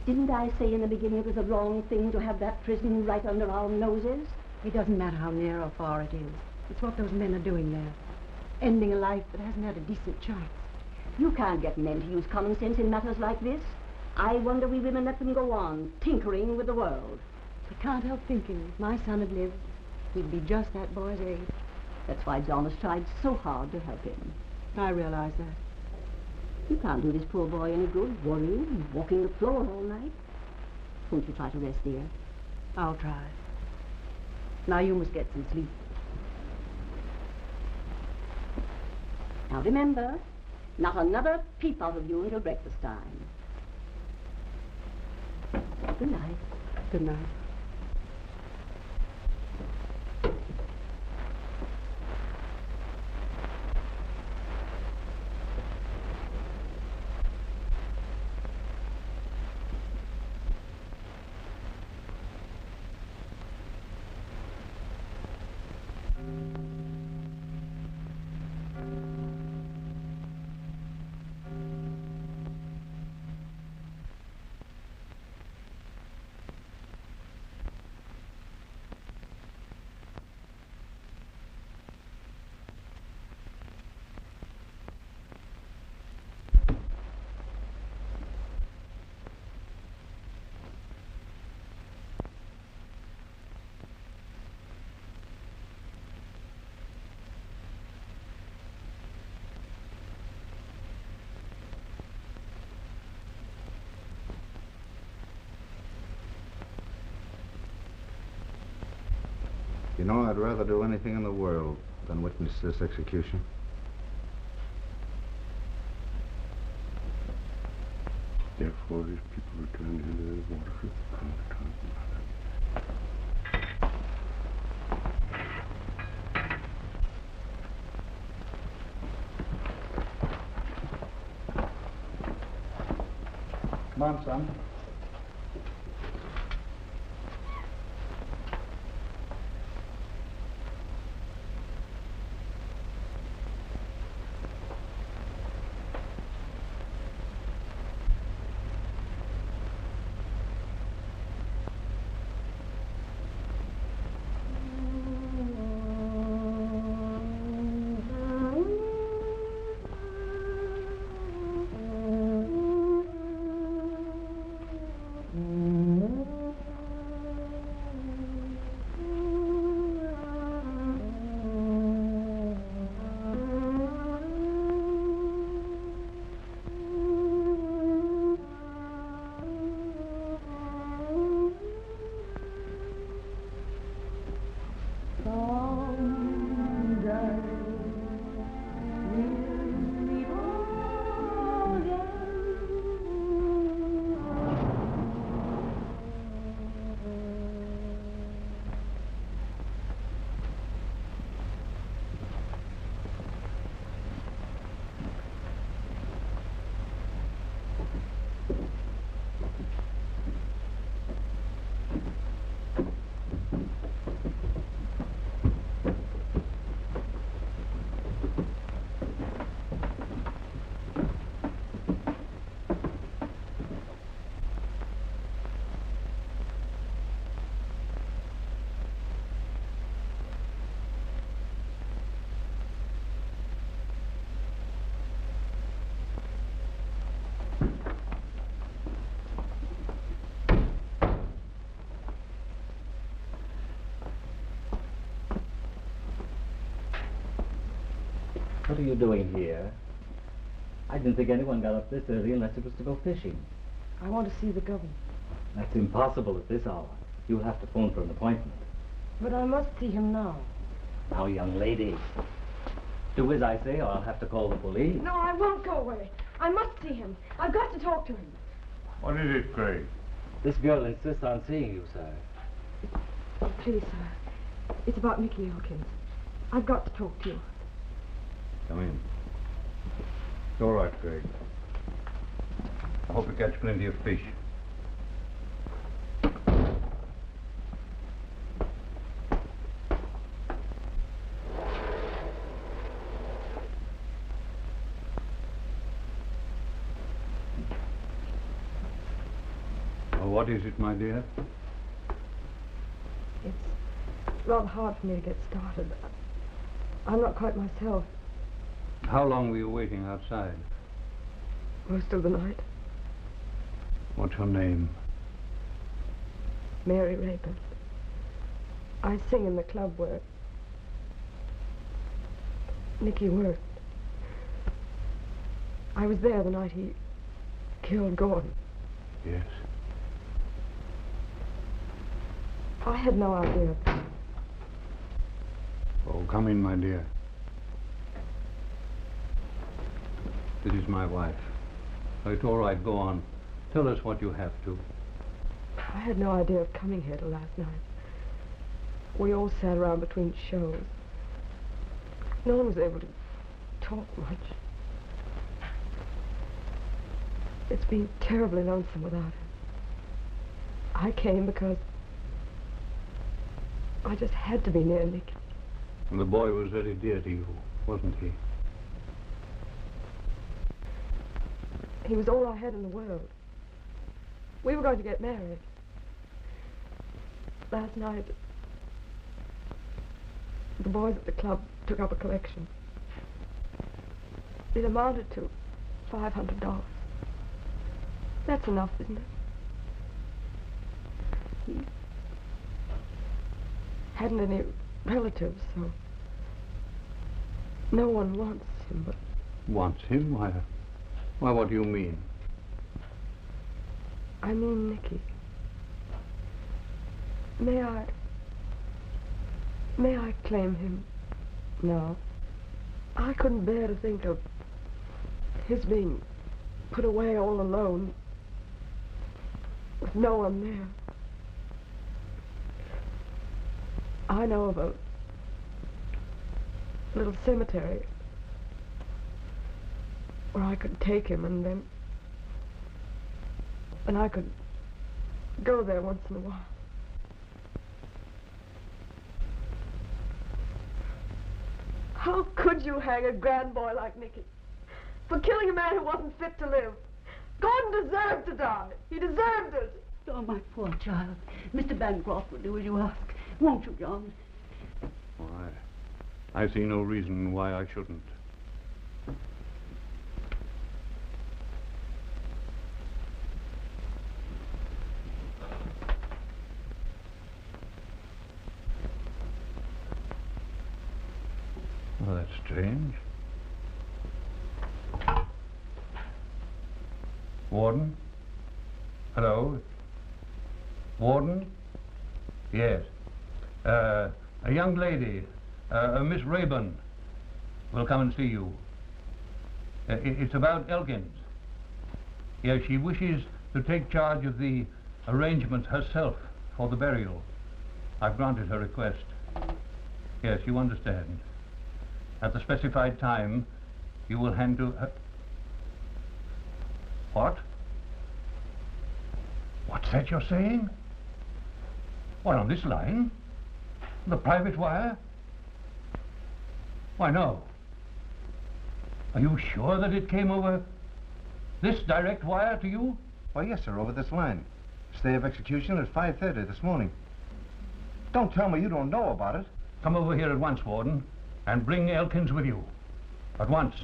Didn't I say in the beginning it was the wrong thing to have that prison right under our noses? It doesn't matter how near or far it is. It's what those men are doing there. Ending a life that hasn't had a decent chance. You can't get men to use common sense in matters like this. I wonder we women let them go on, tinkering with the world. I can't help thinking if my son had lived, he'd be just that boy's age. That's why John has tried so hard to help him. I realize that. You can't do this poor boy any good, worrying and walking the floor all night. Won't you try to rest, dear? I'll try. Now you must get some sleep. Now remember, not another peep out of you until breakfast time. Good night. Good night. You know, I'd rather do anything in the world than witness this execution. Therefore, his people returned into the water. Come on, son. What are you doing here? I didn't think anyone got up this early unless it was to go fishing. I want to see the governor. That's impossible at this hour. You'll have to phone for an appointment. But I must see him now. Now, young lady, do as I say or I'll have to call the police. No, I won't go away. I must see him. I've got to talk to him. What is it, Craig? This girl insists on seeing you, sir. Oh, please, sir. It's about Nicky Hawkins. I've got to talk to you. Come in. It's all right, Craig. I hope you catch plenty of fish. What is it, my dear? It's rather hard for me to get started. I'm not quite myself. How long were you waiting outside? Most of the night. What's your name? Mary Rapin. I sing in the club where Nicky worked. I was there the night he killed Gordon. Yes. I had no idea. Oh, come in, my dear. This is my wife. It's all right, go on. Tell us what you have to. I had no idea of coming here till last night. We all sat around between shows. No one was able to talk much. It's been terribly lonesome without him. I came because I just had to be near Nicky. And the boy was very dear to you, wasn't he? He was all I had in the world. We were going to get married. Last night, the boys at the club took up a collection. It amounted to $500. That's enough, isn't it? He hadn't any relatives, so no one wants him, but... Wants him? Why, what do you mean? I mean Nicky. May May I claim him now? I couldn't bear to think of his being put away all alone with no one there. I know of a little cemetery where I could take him, and then I could go there once in a while. How could you hang a grand boy like Nicky for killing a man who wasn't fit to live? Gordon deserved to die. He deserved it. Oh, my poor child. Mr. Bancroft will do as you ask. Won't you, John? Why, I see no reason why I shouldn't. Well, that's strange. Warden? Hello? Warden? Yes. A young lady, Miss Rayburn, will come and see you. It's about Elkins. Yes, she wishes to take charge of the arrangements herself for the burial. I've granted her request. Yes, you understand. At the specified time, you will hand to her... What? What's that you're saying? What, on this line? The private wire? Why, no. Are you sure that it came over this direct wire to you? Why, yes, sir, over this line. Stay of execution at 5:30 this morning. Don't tell me you don't know about it. Come over here at once, Warden, and bring Elkins with you. At once.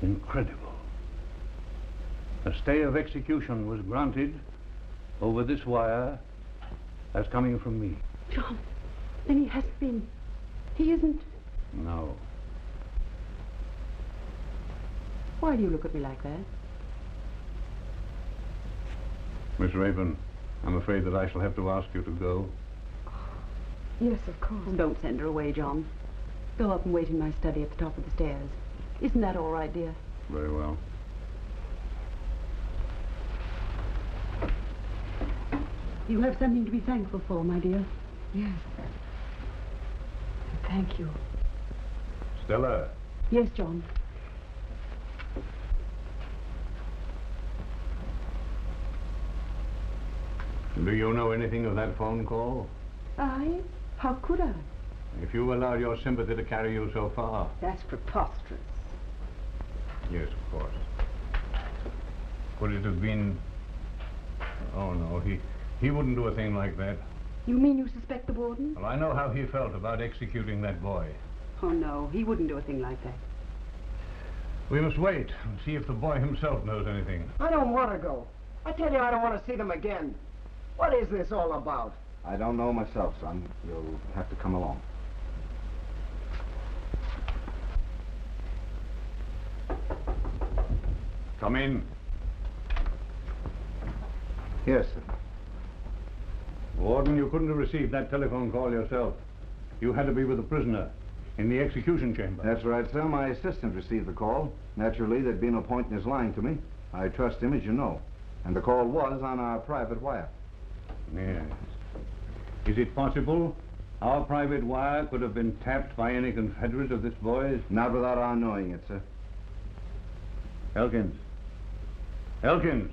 Incredible. A stay of execution was granted over this wire as coming from me. John, then he hasn't been... He isn't... No. Why do you look at me like that? Miss Rayburn, I'm afraid that I shall have to ask you to go. Yes, of course. Don't send her away, John. Go up and wait in my study at the top of the stairs. Isn't that all right, dear? Very well. You have something to be thankful for, my dear. Yes. Thank you. Stella. Yes, John. Do you know anything of that phone call? I? How could I? If you allowed your sympathy to carry you so far. That's preposterous. Yes, of course. Could it have been... Oh, no, he wouldn't do a thing like that. You mean you suspect the warden? Well, I know how he felt about executing that boy. Oh, no, he wouldn't do a thing like that. We must wait and see if the boy himself knows anything. I don't want to go. I tell you, I don't want to see them again. What is this all about? I don't know myself, son. You'll have to come along. Come in. Yes, sir. Warden, you couldn't have received that telephone call yourself. You had to be with the prisoner in the execution chamber. That's right, sir. My assistant received the call. Naturally, there'd be no point in his lying to me. I trust him, as you know. And the call was on our private wire. Yes. Is it possible our private wire could have been tapped by any confederate of this boy's? Not without our knowing it, sir. Elkins. Elkins.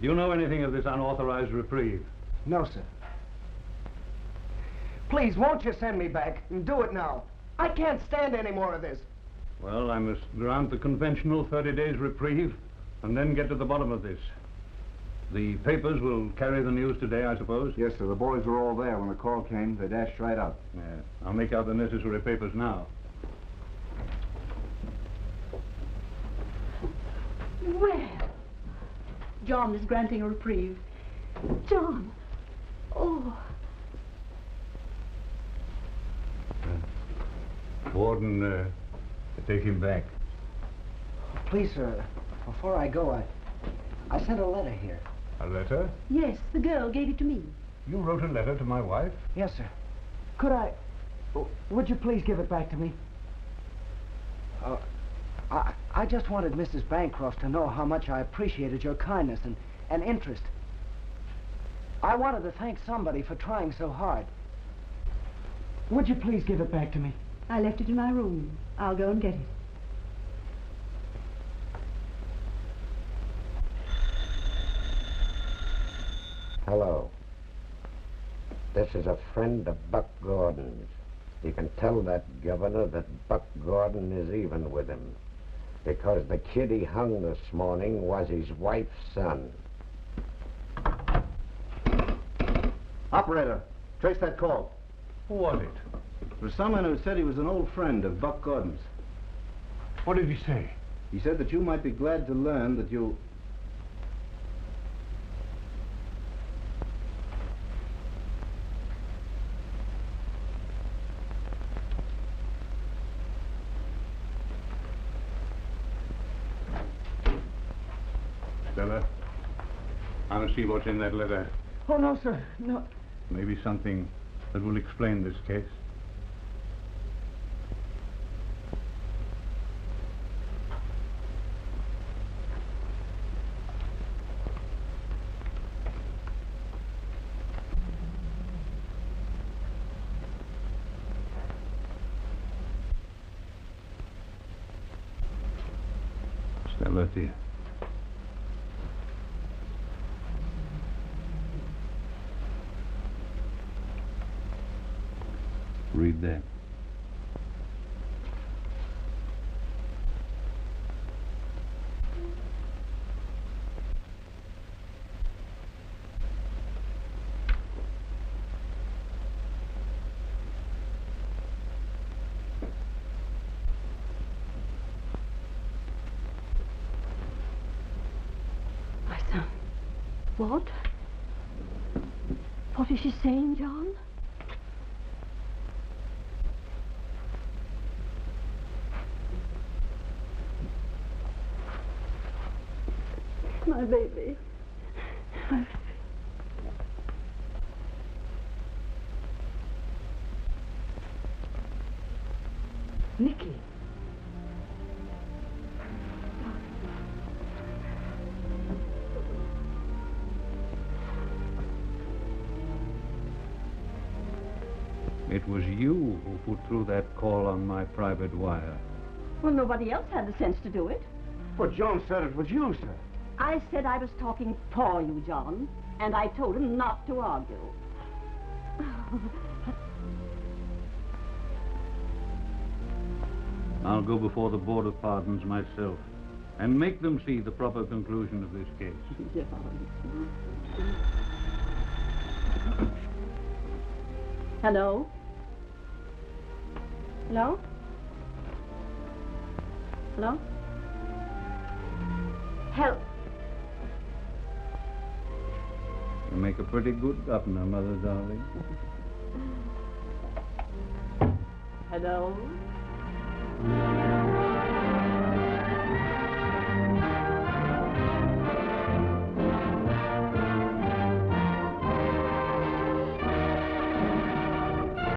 Do you know anything of this unauthorized reprieve? No, sir. Please, won't you send me back? And do it now. I can't stand any more of this. Well, I must grant the conventional 30 days reprieve and then get to the bottom of this. The papers will carry the news today, I suppose? Yes, sir. The boys were all there when the call came. They dashed right out. Yeah. I'll make out the necessary papers now. Well, John is granting a reprieve. John. Oh. Warden, take him back. Please, sir, before I go, I sent a letter here. A letter? Yes, the girl gave it to me. You wrote a letter to my wife? Yes, sir. Could I... Would you please give it back to me? I just wanted Mrs. Bancroft to know how much I appreciated your kindness and interest. I wanted to thank somebody for trying so hard. Would you please give it back to me? I left it in my room. I'll go and get it. Hello. This is a friend of Buck Gordon's. You can tell that governor that Buck Gordon is even with him, because the kid he hung this morning was his wife's son. Operator, trace that call. Who was it? It was someone who said he was an old friend of Buck Gordon's. What did he say? He said that you might be glad to learn that you... Stella, I want to see what's in that letter. Oh, no, sir. No. Maybe something that will explain this case. Stella, dear. Read that. My son. What? What is she saying, John? My baby. My... Nicky. It was you who put through that call on my private wire. Well, nobody else had the sense to do it. Well, Joan said it was you, sir. I said I was talking for you, John, and I told him not to argue. I'll go before the Board of Pardons myself and make them see the proper conclusion of this case. Hello? Hello? Hello? Help. You make a pretty good governor, Mother darling. Hello?